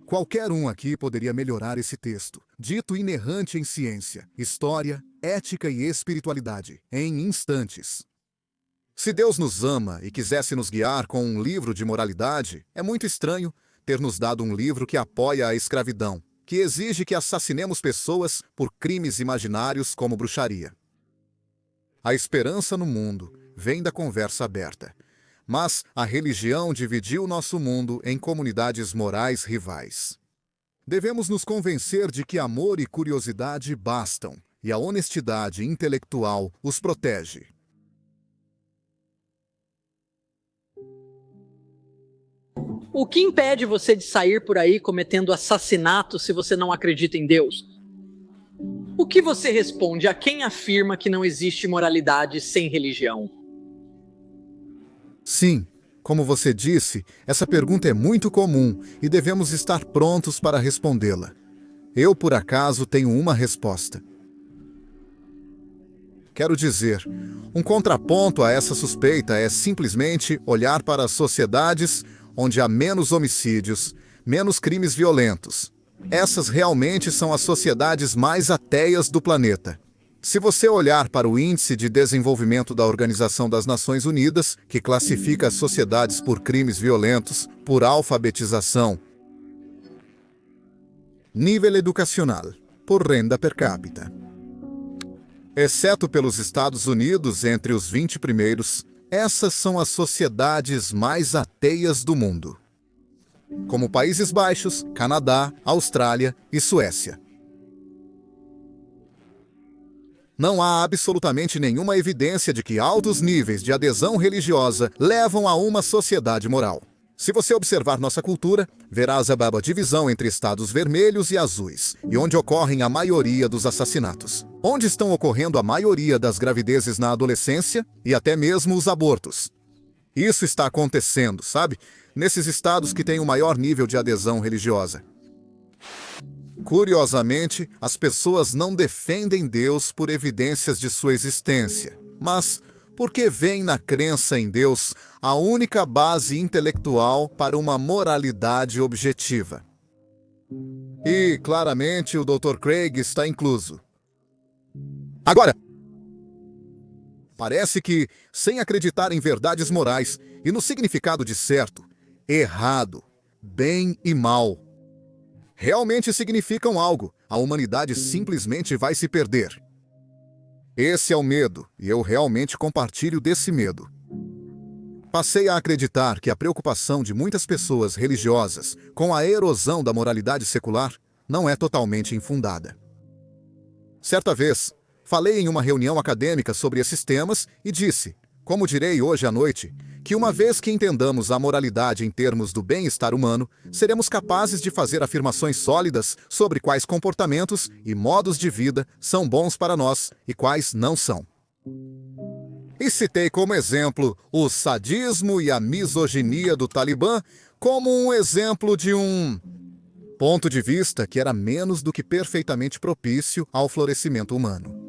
Qualquer um aqui poderia melhorar esse texto, dito inerrante em ciência, história, ética e espiritualidade, em instantes. Se Deus nos ama e quisesse nos guiar com um livro de moralidade, é muito estranho ter nos dado um livro que apoia a escravidão, que exige que assassinemos pessoas por crimes imaginários como bruxaria. A esperança no mundo vem da conversa aberta, mas a religião dividiu nosso mundo em comunidades morais rivais. Devemos nos convencer de que amor e curiosidade bastam, e a honestidade intelectual os protege. O que impede você de sair por aí cometendo assassinatos se você não acredita em Deus? O que você responde a quem afirma que não existe moralidade sem religião? Sim, como você disse, essa pergunta é muito comum e devemos estar prontos para respondê-la. Eu, por acaso, tenho uma resposta. Quero dizer, um contraponto a essa suspeita é simplesmente olhar para as sociedades onde há menos homicídios, menos crimes violentos. Essas realmente são as sociedades mais ateias do planeta. Se você olhar para o Índice de Desenvolvimento da Organização das Nações Unidas, que classifica as sociedades por crimes violentos, por alfabetização, nível educacional, por renda per capita. Exceto pelos Estados Unidos, entre os 20 primeiros, essas são as sociedades mais ateias do mundo, como Países Baixos, Canadá, Austrália e Suécia. Não há absolutamente nenhuma evidência de que altos níveis de adesão religiosa levam a uma sociedade moral. Se você observar nossa cultura, verás a divisão entre estados vermelhos e azuis, e onde ocorrem a maioria dos assassinatos. Onde estão ocorrendo a maioria das gravidezes na adolescência e até mesmo os abortos. Isso está acontecendo, sabe? Nesses estados que têm o maior nível de adesão religiosa. Curiosamente, as pessoas não defendem Deus por evidências de sua existência, mas porque veem na crença em Deus a única base intelectual para uma moralidade objetiva. E, claramente, o Dr. Craig está incluso. Agora, parece que, sem acreditar em verdades morais e no significado de certo, errado, bem e mal, realmente significam algo, a humanidade simplesmente vai se perder. Esse é o medo, e eu realmente compartilho desse medo. Passei a acreditar que a preocupação de muitas pessoas religiosas com a erosão da moralidade secular não é totalmente infundada. Certa vez, falei em uma reunião acadêmica sobre esses temas e disse, como direi hoje à noite, que uma vez que entendamos a moralidade em termos do bem-estar humano, seremos capazes de fazer afirmações sólidas sobre quais comportamentos e modos de vida são bons para nós e quais não são. E citei como exemplo o sadismo e a misoginia do Talibã como um exemplo de um ponto de vista que era menos do que perfeitamente propício ao florescimento humano.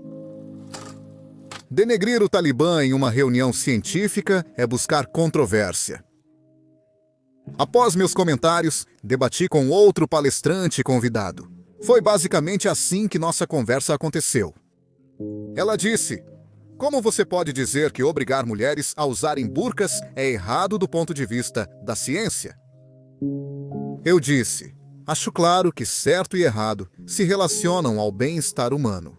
Denegrir o Talibã em uma reunião científica é buscar controvérsia. Após meus comentários, debati com outro palestrante convidado. Foi basicamente assim que nossa conversa aconteceu. Ela disse: "Como você pode dizer que obrigar mulheres a usarem burcas é errado do ponto de vista da ciência?" Eu disse: "Acho claro que certo e errado se relacionam ao bem-estar humano.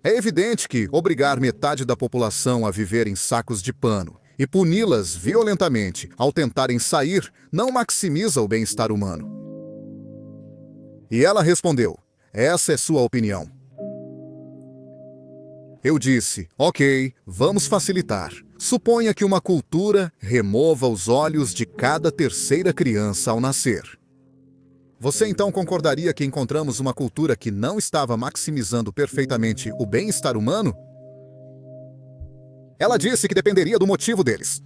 É evidente que obrigar metade da população a viver em sacos de pano e puni-las violentamente ao tentarem sair não maximiza o bem-estar humano." E ela respondeu: "Essa é sua opinião." Eu disse: "Ok, vamos facilitar. Suponha que uma cultura remova os olhos de cada terceira criança ao nascer. Você então concordaria que encontramos uma cultura que não estava maximizando perfeitamente o bem-estar humano?" Ela disse que dependeria do motivo deles.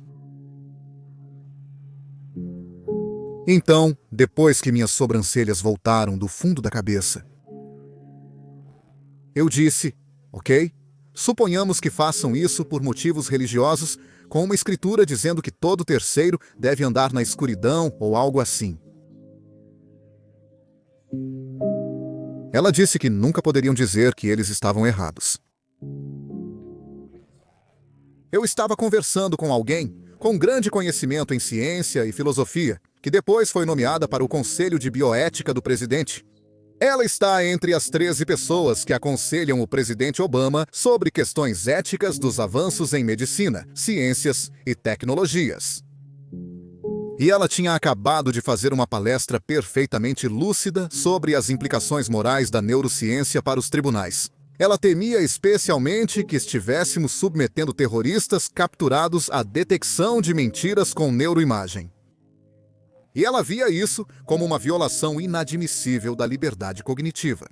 Então, depois que minhas sobrancelhas voltaram do fundo da cabeça, eu disse: "Ok, suponhamos que façam isso por motivos religiosos, com uma escritura dizendo que todo terceiro deve andar na escuridão ou algo assim." Ela disse que nunca poderiam dizer que eles estavam errados. Eu estava conversando com alguém com grande conhecimento em ciência e filosofia, que depois foi nomeada para o Conselho de Bioética do presidente. Ela está entre as 13 pessoas que aconselham o presidente Obama sobre questões éticas dos avanços em medicina, ciências e tecnologias. E ela tinha acabado de fazer uma palestra perfeitamente lúcida sobre as implicações morais da neurociência para os tribunais. Ela temia especialmente que estivéssemos submetendo terroristas capturados à detecção de mentiras com neuroimagem. E ela via isso como uma violação inadmissível da liberdade cognitiva.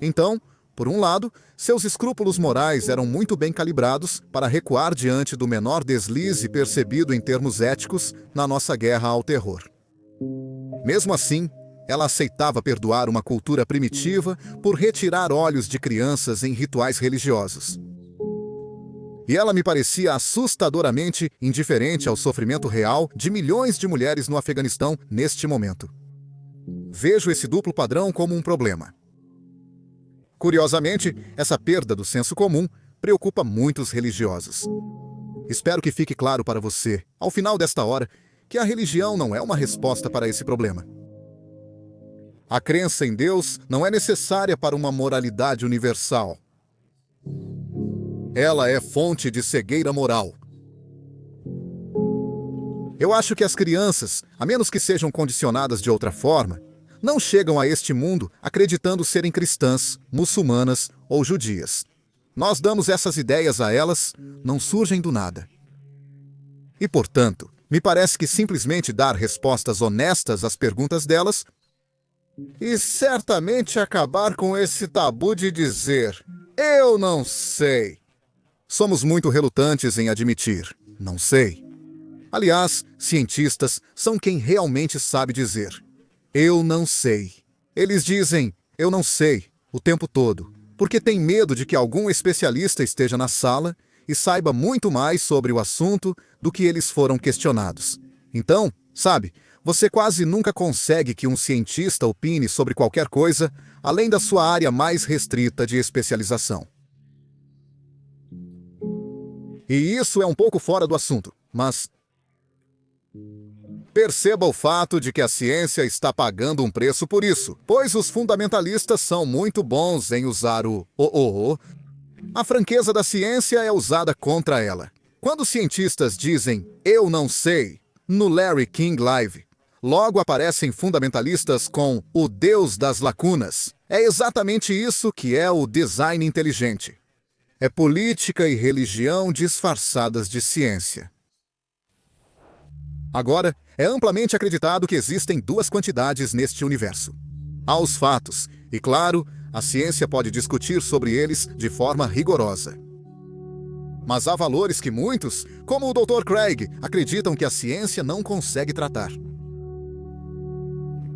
Então, por um lado, seus escrúpulos morais eram muito bem calibrados para recuar diante do menor deslize percebido em termos éticos na nossa guerra ao terror. Mesmo assim, ela aceitava perdoar uma cultura primitiva por retirar olhos de crianças em rituais religiosos. E ela me parecia assustadoramente indiferente ao sofrimento real de milhões de mulheres no Afeganistão neste momento. Vejo esse duplo padrão como um problema. Curiosamente, essa perda do senso comum preocupa muitos religiosos. Espero que fique claro para você, ao final desta hora, que a religião não é uma resposta para esse problema. A crença em Deus não é necessária para uma moralidade universal. Ela é fonte de cegueira moral. Eu acho que as crianças, a menos que sejam condicionadas de outra forma, não chegam a este mundo acreditando serem cristãs, muçulmanas ou judias. Nós damos essas ideias a elas, não surgem do nada. E, portanto, me parece que simplesmente dar respostas honestas às perguntas delas e certamente acabar com esse tabu de dizer: "Eu não sei." Somos muito relutantes em admitir: "Não sei." Aliás, cientistas são quem realmente sabe dizer: Eu não sei. Eles dizem, eu não sei, o tempo todo, porque têm medo de que algum especialista esteja na sala e saiba muito mais sobre o assunto do que eles foram questionados. Então, sabe, você quase nunca consegue que um cientista opine sobre qualquer coisa além da sua área mais restrita de especialização. E isso é um pouco fora do assunto, mas perceba o fato de que a ciência está pagando um preço por isso, pois os fundamentalistas são muito bons em usar o A franqueza da ciência é usada contra ela. Quando cientistas dizem "eu não sei" no Larry King Live, logo aparecem fundamentalistas com o Deus das lacunas. É exatamente isso que é o design inteligente. É política e religião disfarçadas de ciência. Agora, é amplamente acreditado que existem duas quantidades neste universo. Há os fatos, e claro, a ciência pode discutir sobre eles de forma rigorosa. Mas há valores que muitos, como o Dr. Craig, acreditam que a ciência não consegue tratar.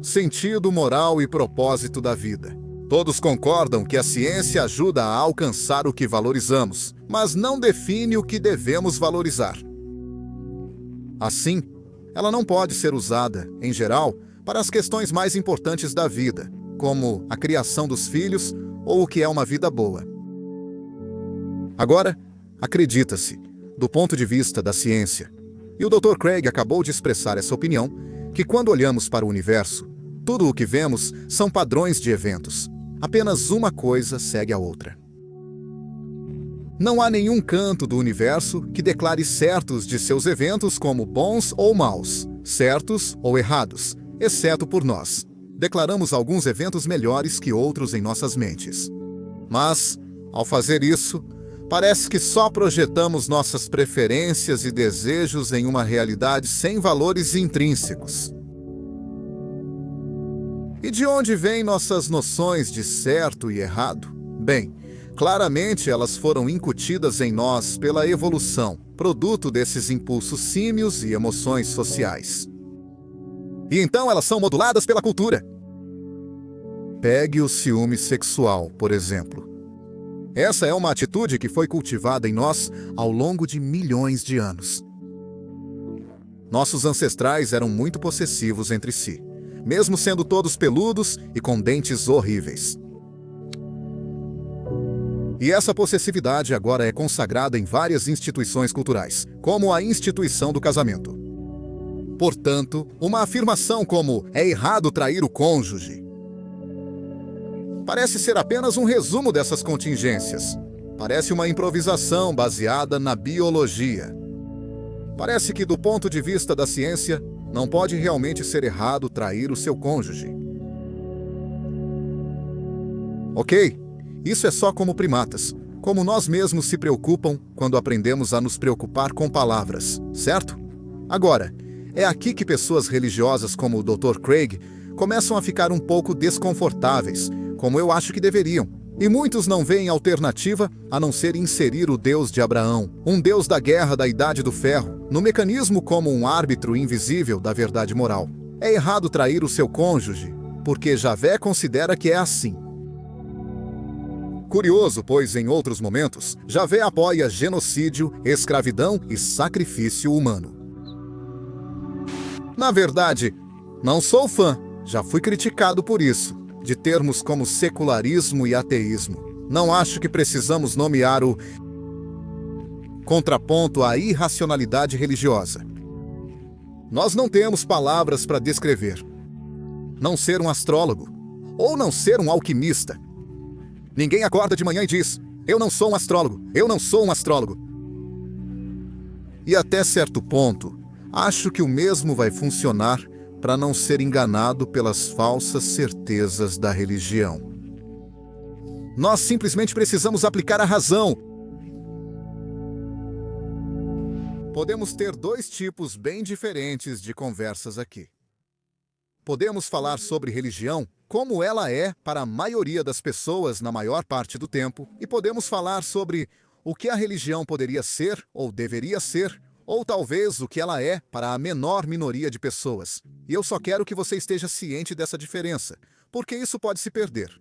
Sentido, moral e propósito da vida. Todos concordam que a ciência ajuda a alcançar o que valorizamos, mas não define o que devemos valorizar. Assim, ela não pode ser usada, em geral, para as questões mais importantes da vida, como a criação dos filhos ou o que é uma vida boa. Agora, acredita-se, do ponto de vista da ciência, e o Dr. Craig acabou de expressar essa opinião, que quando olhamos para o universo, tudo o que vemos são padrões de eventos. Apenas uma coisa segue a outra. Não há nenhum canto do universo que declare certos de seus eventos como bons ou maus, certos ou errados, exceto por nós. Declaramos alguns eventos melhores que outros em nossas mentes. Mas, ao fazer isso, parece que só projetamos nossas preferências e desejos em uma realidade sem valores intrínsecos. E de onde vêm nossas noções de certo e errado? Bem, claramente elas foram incutidas em nós pela evolução, produto desses impulsos símios e emoções sociais. E então elas são moduladas pela cultura. Pegue o ciúme sexual, por exemplo. Essa é uma atitude que foi cultivada em nós ao longo de milhões de anos. Nossos ancestrais eram muito possessivos entre si, mesmo sendo todos peludos e com dentes horríveis. E essa possessividade agora é consagrada em várias instituições culturais, como a instituição do casamento. Portanto, uma afirmação como "é errado trair o cônjuge" parece ser apenas um resumo dessas contingências. Parece uma improvisação baseada na biologia. Parece que, do ponto de vista da ciência, não pode realmente ser errado trair o seu cônjuge. Ok, isso é só como primatas, como nós mesmos se preocupam quando aprendemos a nos preocupar com palavras, certo? Agora, é aqui que pessoas religiosas como o Dr. Craig começam a ficar um pouco desconfortáveis, como eu acho que deveriam. E muitos não veem alternativa a não ser inserir o Deus de Abraão, um Deus da guerra da Idade do Ferro, no mecanismo como um árbitro invisível da verdade moral. É errado trair o seu cônjuge, porque Javé considera que é assim. Curioso, pois em outros momentos, Javé apoia genocídio, escravidão e sacrifício humano. Na verdade, não sou fã, já fui criticado por isso, de termos como secularismo e ateísmo. Não acho que precisamos nomear o contraponto à irracionalidade religiosa. Nós não temos palavras para descrever. Não ser um astrólogo, ou não ser um alquimista. Ninguém acorda de manhã e diz: "Eu não sou um astrólogo, eu não sou um astrólogo." E até certo ponto, acho que o mesmo vai funcionar para não ser enganado pelas falsas certezas da religião. Nós simplesmente precisamos aplicar a razão. Podemos ter dois tipos bem diferentes de conversas aqui. Podemos falar sobre religião como ela é para a maioria das pessoas na maior parte do tempo, e podemos falar sobre o que a religião poderia ser ou deveria ser, Ou talvez o que ela é para a menor minoria de pessoas. E eu só quero que você esteja ciente dessa diferença, porque isso pode se perder.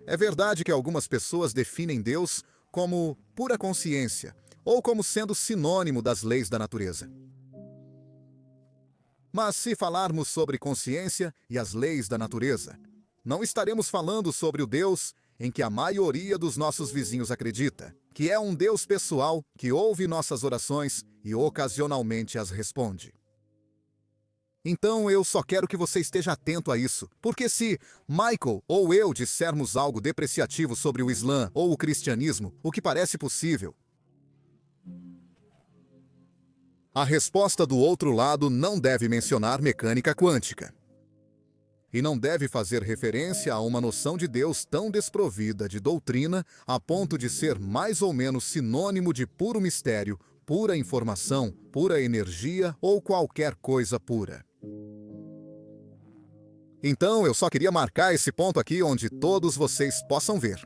É verdade que algumas pessoas definem Deus como pura consciência, ou como sendo sinônimo das leis da natureza. Mas se falarmos sobre consciência e as leis da natureza, não estaremos falando sobre o Deus em que a maioria dos nossos vizinhos acredita, que é um Deus pessoal que ouve nossas orações e ocasionalmente as responde. Então eu só quero que você esteja atento a isso, porque se Michael ou eu dissermos algo depreciativo sobre o Islã ou o cristianismo, o que parece possível, a resposta do outro lado não deve mencionar mecânica quântica. E não deve fazer referência a uma noção de Deus tão desprovida de doutrina a ponto de ser mais ou menos sinônimo de puro mistério, pura informação, pura energia ou qualquer coisa pura. Então eu só queria marcar esse ponto aqui onde todos vocês possam ver.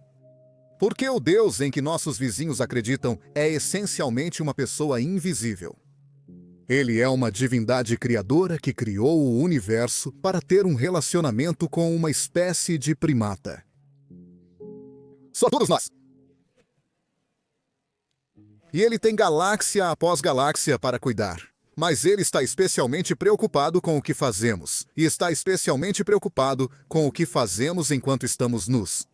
Porque o Deus em que nossos vizinhos acreditam é essencialmente uma pessoa invisível. Ele é uma divindade criadora que criou o universo para ter um relacionamento com uma espécie de primata. Só todos nós! E ele tem galáxia após galáxia para cuidar. Mas ele está especialmente preocupado com o que fazemos. E está especialmente preocupado com o que fazemos enquanto estamos nus.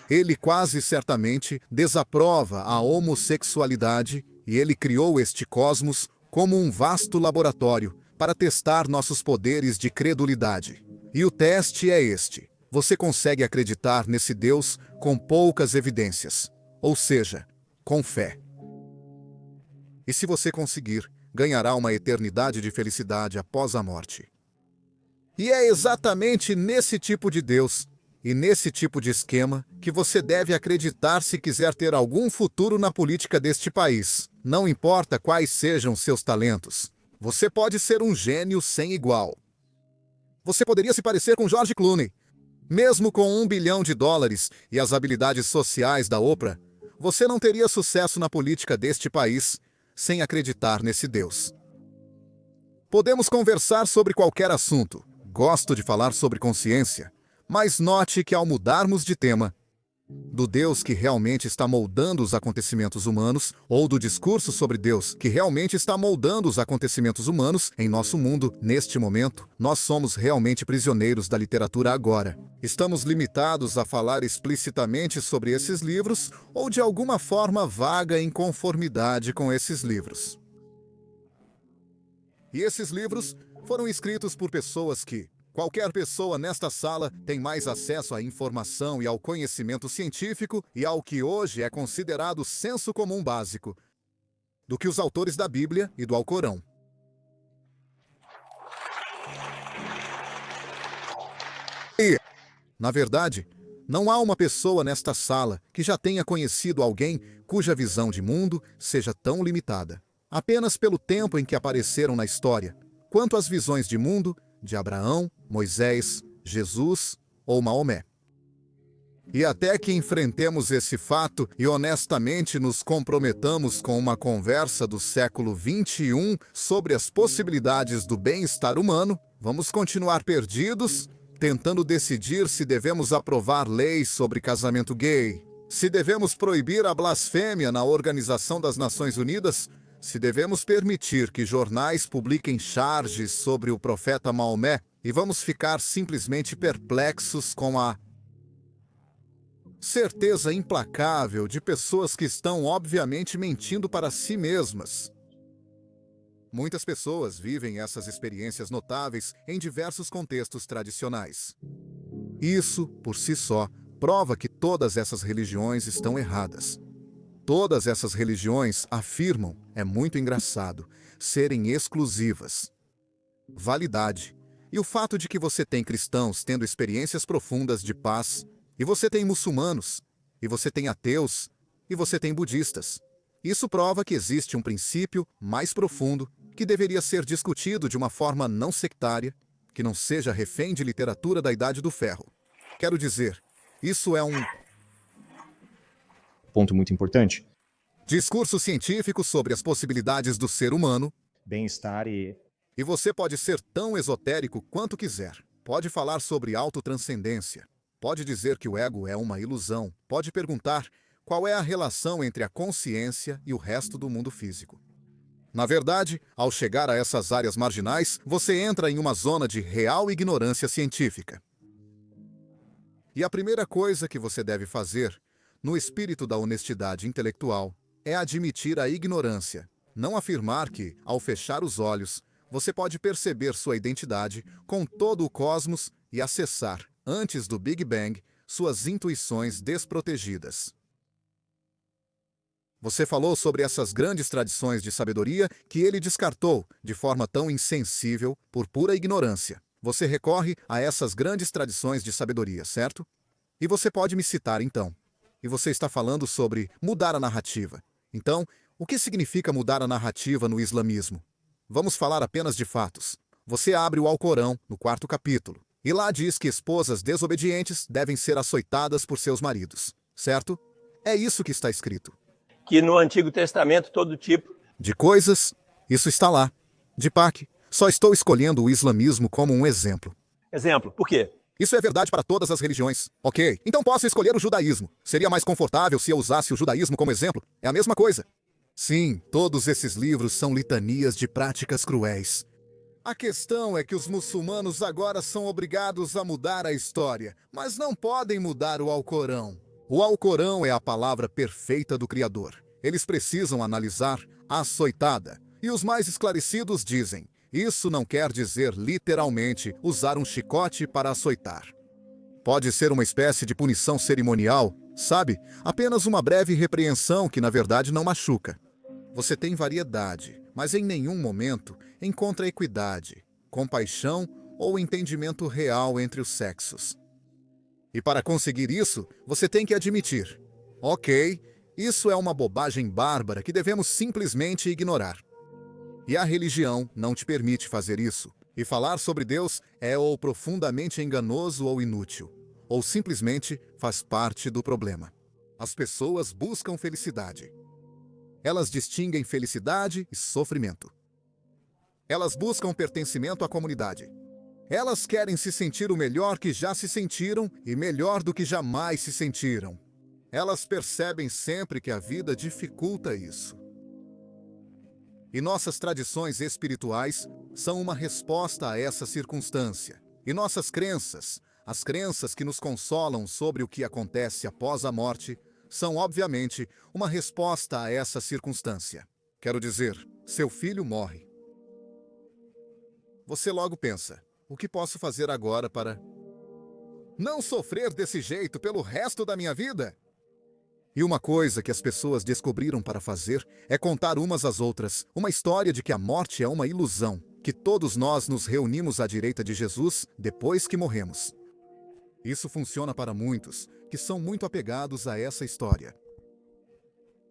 Ele quase certamente desaprova a homossexualidade e ele criou este cosmos como um vasto laboratório para testar nossos poderes de credulidade. E o teste é este: você consegue acreditar nesse Deus com poucas evidências, ou seja, com fé. E se você conseguir, ganhará uma eternidade de felicidade após a morte. E é exatamente nesse tipo de Deus e nesse tipo de esquema que você deve acreditar se quiser ter algum futuro na política deste país. Não importa quais sejam seus talentos. Você pode ser um gênio sem igual. Você poderia se parecer com George Clooney. Mesmo com $1 bilhão e as habilidades sociais da Oprah, você não teria sucesso na política deste país sem acreditar nesse Deus. Podemos conversar sobre qualquer assunto. Gosto de falar sobre consciência, mas note que ao mudarmos de tema, do Deus que realmente está moldando os acontecimentos humanos, ou do discurso sobre Deus que realmente está moldando os acontecimentos humanos em nosso mundo, neste momento, nós somos realmente prisioneiros da literatura agora. Estamos limitados a falar explicitamente sobre esses livros, ou de alguma forma vaga em conformidade com esses livros. E esses livros foram escritos por pessoas que, qualquer pessoa nesta sala tem mais acesso à informação e ao conhecimento científico e ao que hoje é considerado senso comum básico do que os autores da Bíblia e do Alcorão. E, na verdade, não há uma pessoa nesta sala que já tenha conhecido alguém cuja visão de mundo seja tão limitada, apenas pelo tempo em que apareceram na história, quanto às visões de mundo de Abraão, Moisés, Jesus ou Maomé. E até que enfrentemos esse fato e honestamente nos comprometamos com uma conversa do século XXI sobre as possibilidades do bem-estar humano, vamos continuar perdidos, tentando decidir se devemos aprovar leis sobre casamento gay, se devemos proibir a blasfêmia na Organização das Nações Unidas, se devemos permitir que jornais publiquem charges sobre o profeta Maomé, e vamos ficar simplesmente perplexos com a certeza implacável de pessoas que estão obviamente mentindo para si mesmas. Muitas pessoas vivem essas experiências notáveis em diversos contextos tradicionais. Isso, por si só, prova que todas essas religiões estão erradas. Todas essas religiões afirmam, é muito engraçado, serem exclusivas. Validade. E o fato de que você tem cristãos tendo experiências profundas de paz, e você tem muçulmanos, e você tem ateus, e você tem budistas. Isso prova que existe um princípio mais profundo que deveria ser discutido de uma forma não sectária, que não seja refém de literatura da Idade do Ferro. Quero dizer, isso é um Ponto muito importante. discurso científico sobre as possibilidades do ser humano, Bem-estar e você pode ser tão esotérico quanto quiser. Pode falar sobre autotranscendência. Pode dizer que o ego é uma ilusão. Pode perguntar qual é a relação entre a consciência e o resto do mundo físico. Na verdade, ao chegar a essas áreas marginais, você entra em uma zona de real ignorância científica. E a primeira coisa que você deve fazer, no espírito da honestidade intelectual, é admitir a ignorância. Não afirmar que, ao fechar os olhos, você pode perceber sua identidade com todo o cosmos e acessar, antes do Big Bang, suas intuições desprotegidas. Você falou sobre essas grandes tradições de sabedoria que ele descartou de forma tão insensível por pura ignorância. Você recorre a essas grandes tradições de sabedoria, certo? E você pode me citar, então. E você está falando sobre mudar a narrativa. Então, o que significa mudar a narrativa no islamismo? Vamos falar apenas de fatos. Você abre o Alcorão, no 4º capítulo, e lá diz que esposas desobedientes devem ser açoitadas por seus maridos, certo? É isso que está escrito. Que no Antigo Testamento todo tipo De coisas, isso está lá. Deepak, só estou escolhendo o islamismo como um exemplo. Exemplo, por quê? Isso é verdade para todas as religiões. Ok, então posso escolher o judaísmo. Seria mais confortável se eu usasse o judaísmo como exemplo? É a mesma coisa. Sim, todos esses livros são litanias de práticas cruéis. A questão é que os muçulmanos agora são obrigados a mudar a história, mas não podem mudar o Alcorão. O Alcorão é a palavra perfeita do Criador. Eles precisam analisar a açoitada. E os mais esclarecidos dizem, isso não quer dizer literalmente usar um chicote para açoitar. Pode ser uma espécie de punição cerimonial, sabe? Apenas uma breve repreensão que na verdade não machuca. Você tem variedade, mas em nenhum momento encontra equidade, compaixão ou entendimento real entre os sexos. E para conseguir isso, você tem que admitir: ok, isso é uma bobagem bárbara que devemos simplesmente ignorar. E a religião não te permite fazer isso. E falar sobre Deus é ou profundamente enganoso ou inútil, ou simplesmente faz parte do problema. As pessoas buscam felicidade. Elas distinguem felicidade e sofrimento. Elas buscam pertencimento à comunidade. Elas querem se sentir o melhor que já se sentiram e melhor do que jamais se sentiram. Elas percebem sempre que a vida dificulta isso. E nossas tradições espirituais são uma resposta a essa circunstância. E nossas crenças, as crenças que nos consolam sobre o que acontece após a morte, são obviamente uma resposta a essa circunstância. Quero dizer, seu filho morre. Você logo pensa: o que posso fazer agora para não sofrer desse jeito pelo resto da minha vida? E uma coisa que as pessoas descobriram para fazer é contar umas às outras uma história de que a morte é uma ilusão, que todos nós nos reunimos à direita de Jesus depois que morremos. Isso funciona para muitos, que são muito apegados a essa história.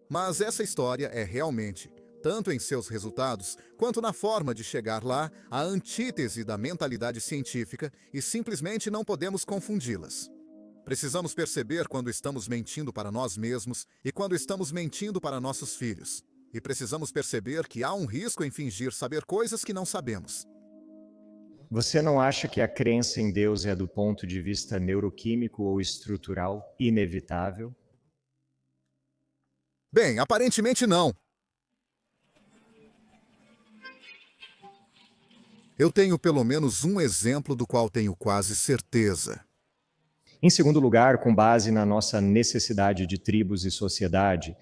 Mas essa história é realmente, tanto em seus resultados, quanto na forma de chegar lá, a antítese da mentalidade científica e simplesmente não podemos confundi-las. Precisamos perceber quando estamos mentindo para nós mesmos e quando estamos mentindo para nossos filhos. E precisamos perceber que há um risco em fingir saber coisas que não sabemos. Você não acha que a crença em Deus é, do ponto de vista neuroquímico ou estrutural, inevitável? Bem, aparentemente não. Eu tenho pelo menos um exemplo do qual tenho quase certeza. Em segundo lugar, com base na nossa necessidade de tribos e sociedade,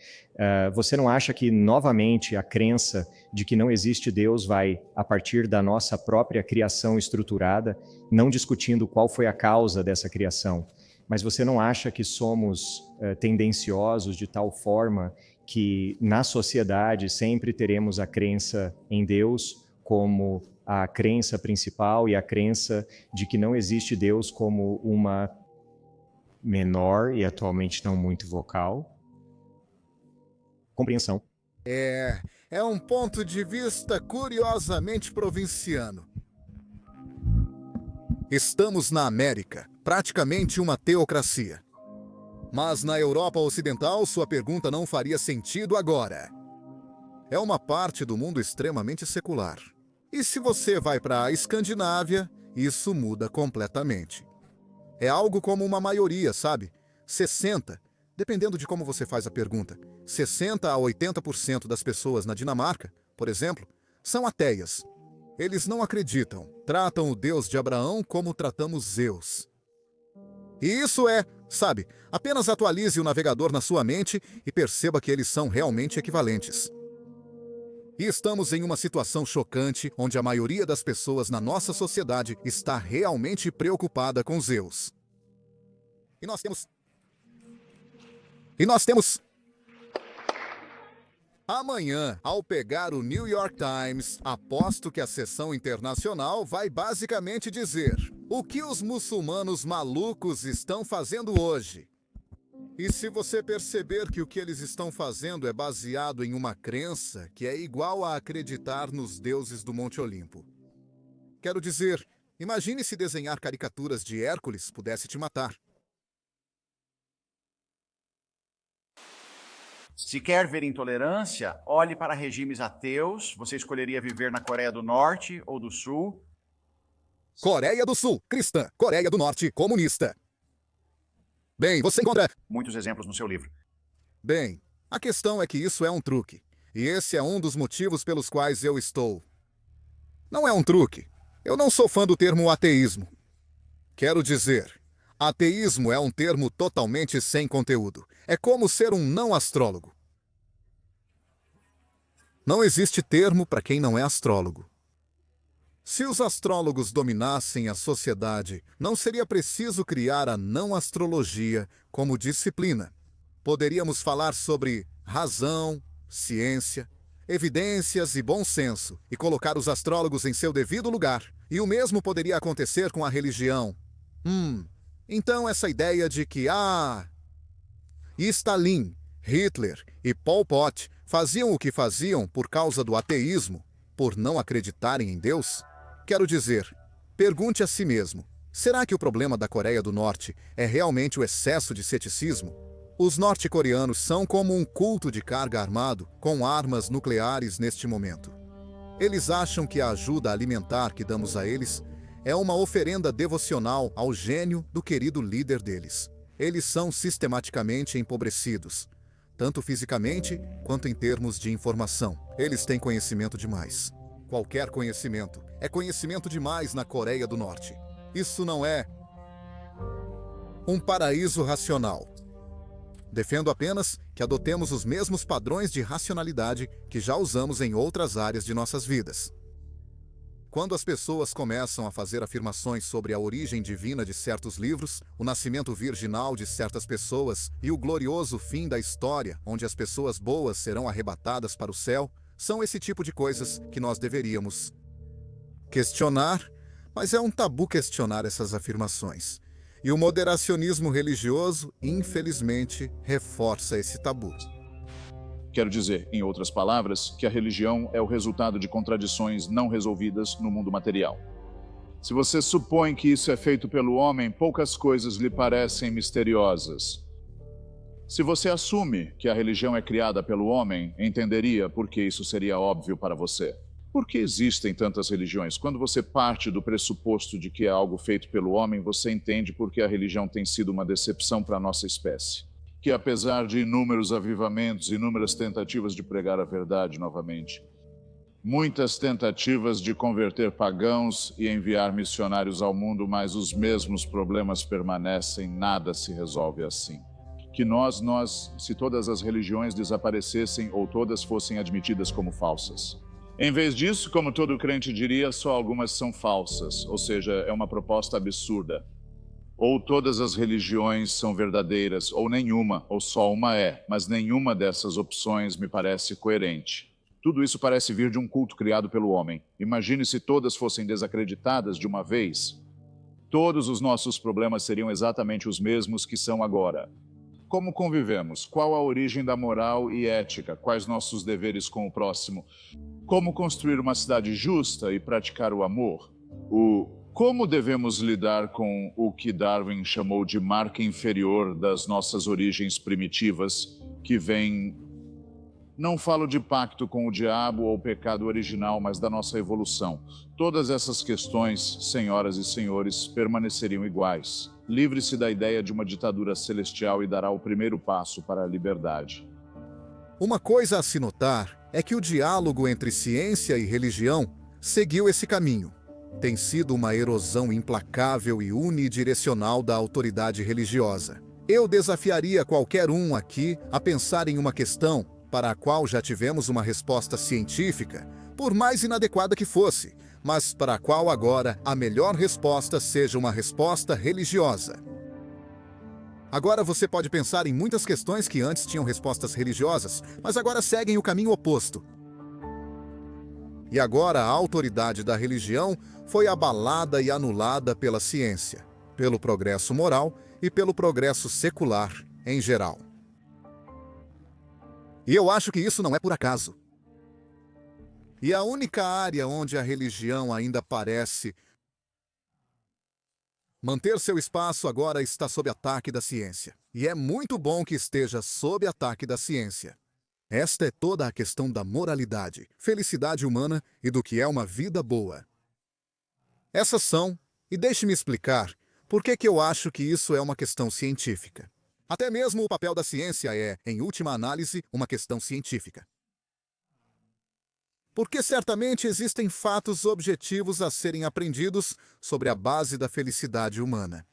você não acha que, novamente, a crença de que não existe Deus vai, a partir da nossa própria criação estruturada, não discutindo qual foi a causa dessa criação, mas você não acha que somos tendenciosos de tal forma que, na sociedade, sempre teremos a crença em Deus como a crença principal e a crença de que não existe Deus como uma menor e atualmente não muito vocal compreensão? É um ponto de vista curiosamente provinciano. Estamos na América, praticamente uma teocracia. Mas na Europa Ocidental, sua pergunta não faria sentido agora. É uma parte do mundo extremamente secular. E se você vai para a Escandinávia, isso muda completamente. É algo como uma maioria, sabe? 60, dependendo de como você faz a pergunta, 60 a 80% das pessoas na Dinamarca, por exemplo, são ateias. Eles não acreditam, tratam o Deus de Abraão como tratamos Zeus. E isso é, sabe, apenas atualize o navegador na sua mente e perceba que eles são realmente equivalentes. E estamos em uma situação chocante onde a maioria das pessoas na nossa sociedade está realmente preocupada com Zeus. E nós temos... Amanhã, ao pegar o New York Times, aposto que a seção internacional vai basicamente dizer: o que os muçulmanos malucos estão fazendo hoje? E se você perceber que o que eles estão fazendo é baseado em uma crença que é igual a acreditar nos deuses do Monte Olimpo. Quero dizer, imagine se desenhar caricaturas de Hércules pudesse te matar. Se quer ver intolerância, olhe para regimes ateus. Você escolheria viver na Coreia do Norte ou do Sul? Coreia do Sul, cristã. Coreia do Norte, comunista. Bem, você encontra muitos exemplos no seu livro. Bem, a questão é que isso é um truque. E esse é um dos motivos pelos quais eu estou. Não é um truque. Eu não sou fã do termo ateísmo. Quero dizer, ateísmo é um termo totalmente sem conteúdo. É como ser um não astrólogo. Não existe termo para quem não é astrólogo. Se os astrólogos dominassem a sociedade, não seria preciso criar a não-astrologia como disciplina. Poderíamos falar sobre razão, ciência, evidências e bom senso, e colocar os astrólogos em seu devido lugar. E o mesmo poderia acontecer com a religião. Então essa ideia de que, Stalin, Hitler e Pol Pot faziam o que faziam por causa do ateísmo, por não acreditarem em Deus? Quero dizer, pergunte a si mesmo, será que o problema da Coreia do Norte é realmente o excesso de ceticismo? Os norte-coreanos são como um culto de carga armado com armas nucleares neste momento. Eles acham que a ajuda alimentar que damos a eles é uma oferenda devocional ao gênio do querido líder deles. Eles são sistematicamente empobrecidos, tanto fisicamente quanto em termos de informação. Eles têm conhecimento demais. Qualquer conhecimento é conhecimento demais na Coreia do Norte. Isso não é um paraíso racional. Defendo apenas que adotemos os mesmos padrões de racionalidade que já usamos em outras áreas de nossas vidas. Quando as pessoas começam a fazer afirmações sobre a origem divina de certos livros, o nascimento virginal de certas pessoas e o glorioso fim da história, onde as pessoas boas serão arrebatadas para o céu, são esse tipo de coisas que nós deveríamos questionar, mas é um tabu questionar essas afirmações. E o moderacionismo religioso, infelizmente, reforça esse tabu. Quero dizer, em outras palavras, que a religião é o resultado de contradições não resolvidas no mundo material. Se você supõe que isso é feito pelo homem, poucas coisas lhe parecem misteriosas. Se você assume que a religião é criada pelo homem, entenderia por que isso seria óbvio para você. Por que existem tantas religiões? Quando você parte do pressuposto de que é algo feito pelo homem, você entende por que a religião tem sido uma decepção para a nossa espécie. Que apesar de inúmeros avivamentos, inúmeras tentativas de pregar a verdade novamente, muitas tentativas de converter pagãos e enviar missionários ao mundo, mas os mesmos problemas permanecem, nada se resolve assim. Que se todas as religiões desaparecessem ou todas fossem admitidas como falsas. Em vez disso, como todo crente diria, só algumas são falsas, ou seja, é uma proposta absurda. Ou todas as religiões são verdadeiras, ou nenhuma, ou só uma é, mas nenhuma dessas opções me parece coerente. Tudo isso parece vir de um culto criado pelo homem. Imagine se todas fossem desacreditadas de uma vez. Todos os nossos problemas seriam exatamente os mesmos que são agora. Como convivemos? Qual a origem da moral e ética? Quais nossos deveres com o próximo? Como construir uma cidade justa e praticar o amor? O Como devemos lidar com o que Darwin chamou de marca inferior das nossas origens primitivas, que vem... Não falo de pacto com o diabo ou pecado original, mas da nossa evolução. Todas essas questões, senhoras e senhores, permaneceriam iguais. Livre-se da ideia de uma ditadura celestial e dará o primeiro passo para a liberdade. Uma coisa a se notar é que o diálogo entre ciência e religião seguiu esse caminho. Tem sido uma erosão implacável e unidirecional da autoridade religiosa. Eu desafiaria qualquer um aqui a pensar em uma questão para a qual já tivemos uma resposta científica, por mais inadequada que fosse, mas para a qual agora a melhor resposta seja uma resposta religiosa. Agora você pode pensar em muitas questões que antes tinham respostas religiosas, mas agora seguem o caminho oposto. E agora a autoridade da religião foi abalada e anulada pela ciência, pelo progresso moral e pelo progresso secular em geral. E eu acho que isso não é por acaso. E a única área onde a religião ainda parece manter seu espaço agora está sob ataque da ciência. E é muito bom que esteja sob ataque da ciência. Esta é toda a questão da moralidade, felicidade humana e do que é uma vida boa. Essas são, e deixe-me explicar, por que eu acho que isso é uma questão científica. Até mesmo o papel da ciência é, em última análise, uma questão científica. Porque certamente existem fatos objetivos a serem aprendidos sobre a base da felicidade humana.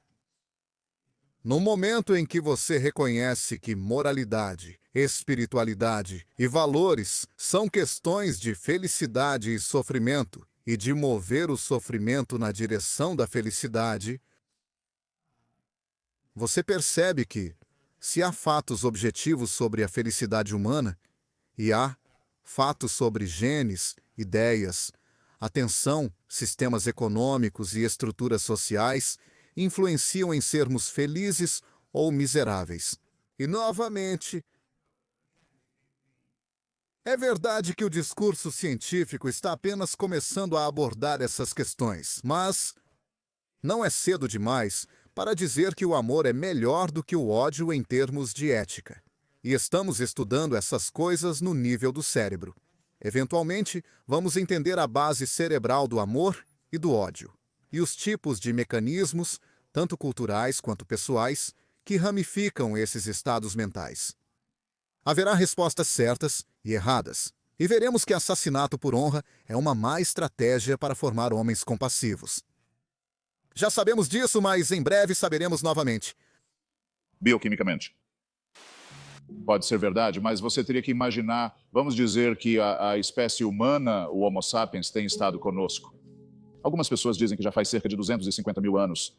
No momento em que você reconhece que moralidade, espiritualidade e valores são questões de felicidade e sofrimento, e de mover o sofrimento na direção da felicidade, você percebe que, se há fatos objetivos sobre a felicidade humana, e há fatos sobre genes, ideias, atenção, sistemas econômicos e estruturas sociais, influenciam em sermos felizes ou miseráveis. E, novamente, é verdade que o discurso científico está apenas começando a abordar essas questões, mas não é cedo demais para dizer que o amor é melhor do que o ódio em termos de ética. E estamos estudando essas coisas no nível do cérebro. Eventualmente, vamos entender a base cerebral do amor e do ódio, e os tipos de mecanismos, tanto culturais quanto pessoais, que ramificam esses estados mentais. Haverá respostas certas e erradas, e veremos que assassinato por honra é uma má estratégia para formar homens compassivos. Já sabemos disso, mas em breve saberemos novamente. Bioquimicamente. Pode ser verdade, mas você teria que imaginar, vamos dizer que a espécie humana, o Homo sapiens, tem estado conosco. Algumas pessoas dizem que já faz cerca de 250 mil anos.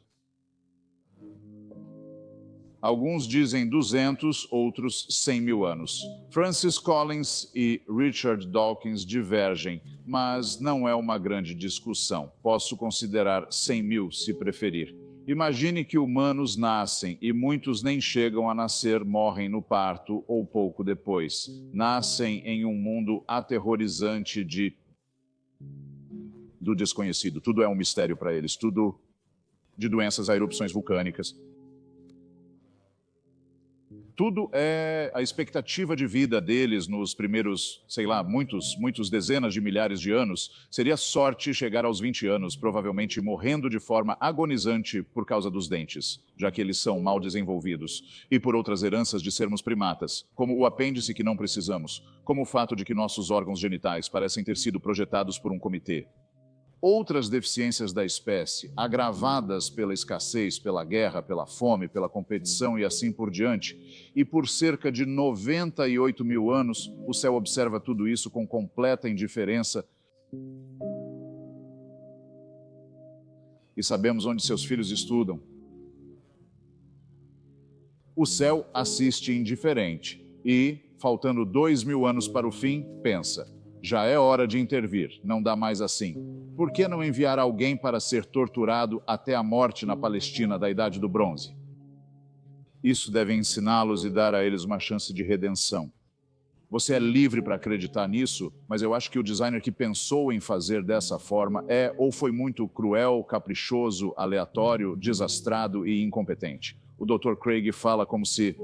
Alguns dizem 200, outros 100 mil anos. Francis Collins e Richard Dawkins divergem, mas não é uma grande discussão. Posso considerar 100 mil, se preferir. Imagine que humanos nascem e muitos nem chegam a nascer, morrem no parto ou pouco depois. Nascem em um mundo aterrorizante do desconhecido. Tudo é um mistério para eles, tudo de doenças a erupções vulcânicas. Tudo é a expectativa de vida deles nos primeiros, sei lá, muitos dezenas de milhares de anos. Seria sorte chegar aos 20 anos, provavelmente morrendo de forma agonizante por causa dos dentes, já que eles são mal desenvolvidos, e por outras heranças de sermos primatas, como o apêndice que não precisamos, como o fato de que nossos órgãos genitais parecem ter sido projetados por um comitê. Outras deficiências da espécie, agravadas pela escassez, pela guerra, pela fome, pela competição e assim por diante, e por cerca de 98 mil anos, o céu observa tudo isso com completa indiferença. E sabemos onde seus filhos estudam. O céu assiste indiferente e, faltando 2.000 anos para o fim, pensa: já é hora de intervir, não dá mais assim. Por que não enviar alguém para ser torturado até a morte na Palestina da Idade do Bronze? Isso deve ensiná-los e dar a eles uma chance de redenção. Você é livre para acreditar nisso, mas eu acho que o designer que pensou em fazer dessa forma ou foi muito cruel, caprichoso, aleatório, desastrado e incompetente. O Dr. Craig fala como se,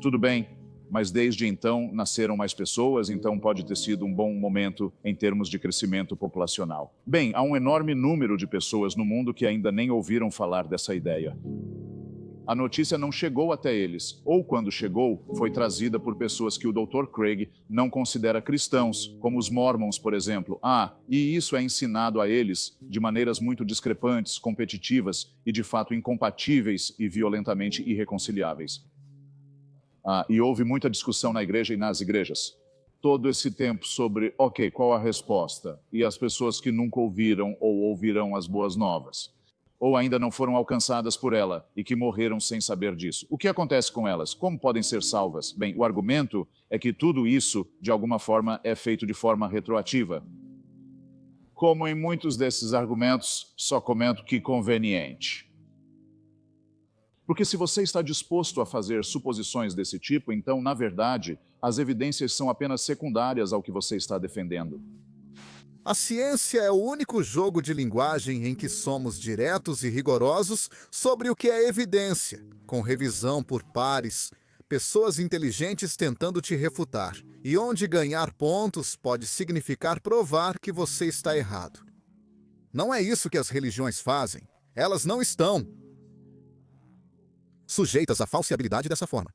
tudo bem, mas desde então nasceram mais pessoas, então pode ter sido um bom momento em termos de crescimento populacional. Bem, há um enorme número de pessoas no mundo que ainda nem ouviram falar dessa ideia. A notícia não chegou até eles, ou quando chegou, foi trazida por pessoas que o Dr. Craig não considera cristãos, como os Mormons, por exemplo. E isso é ensinado a eles de maneiras muito discrepantes, competitivas e de fato incompatíveis e violentamente irreconciliáveis. E houve muita discussão na igreja e nas igrejas. Todo esse tempo sobre, qual a resposta? E as pessoas que nunca ouviram ou ouvirão as boas novas, ou ainda não foram alcançadas por ela e que morreram sem saber disso. O que acontece com elas? Como podem ser salvas? Bem, o argumento é que tudo isso, de alguma forma, é feito de forma retroativa. Como em muitos desses argumentos, só comento que conveniente. Porque se você está disposto a fazer suposições desse tipo, então, na verdade, as evidências são apenas secundárias ao que você está defendendo. A ciência é o único jogo de linguagem em que somos diretos e rigorosos sobre o que é evidência, com revisão por pares, pessoas inteligentes tentando te refutar, e onde ganhar pontos pode significar provar que você está errado. Não é isso que as religiões fazem. Elas não estão sujeitas à falseabilidade dessa forma.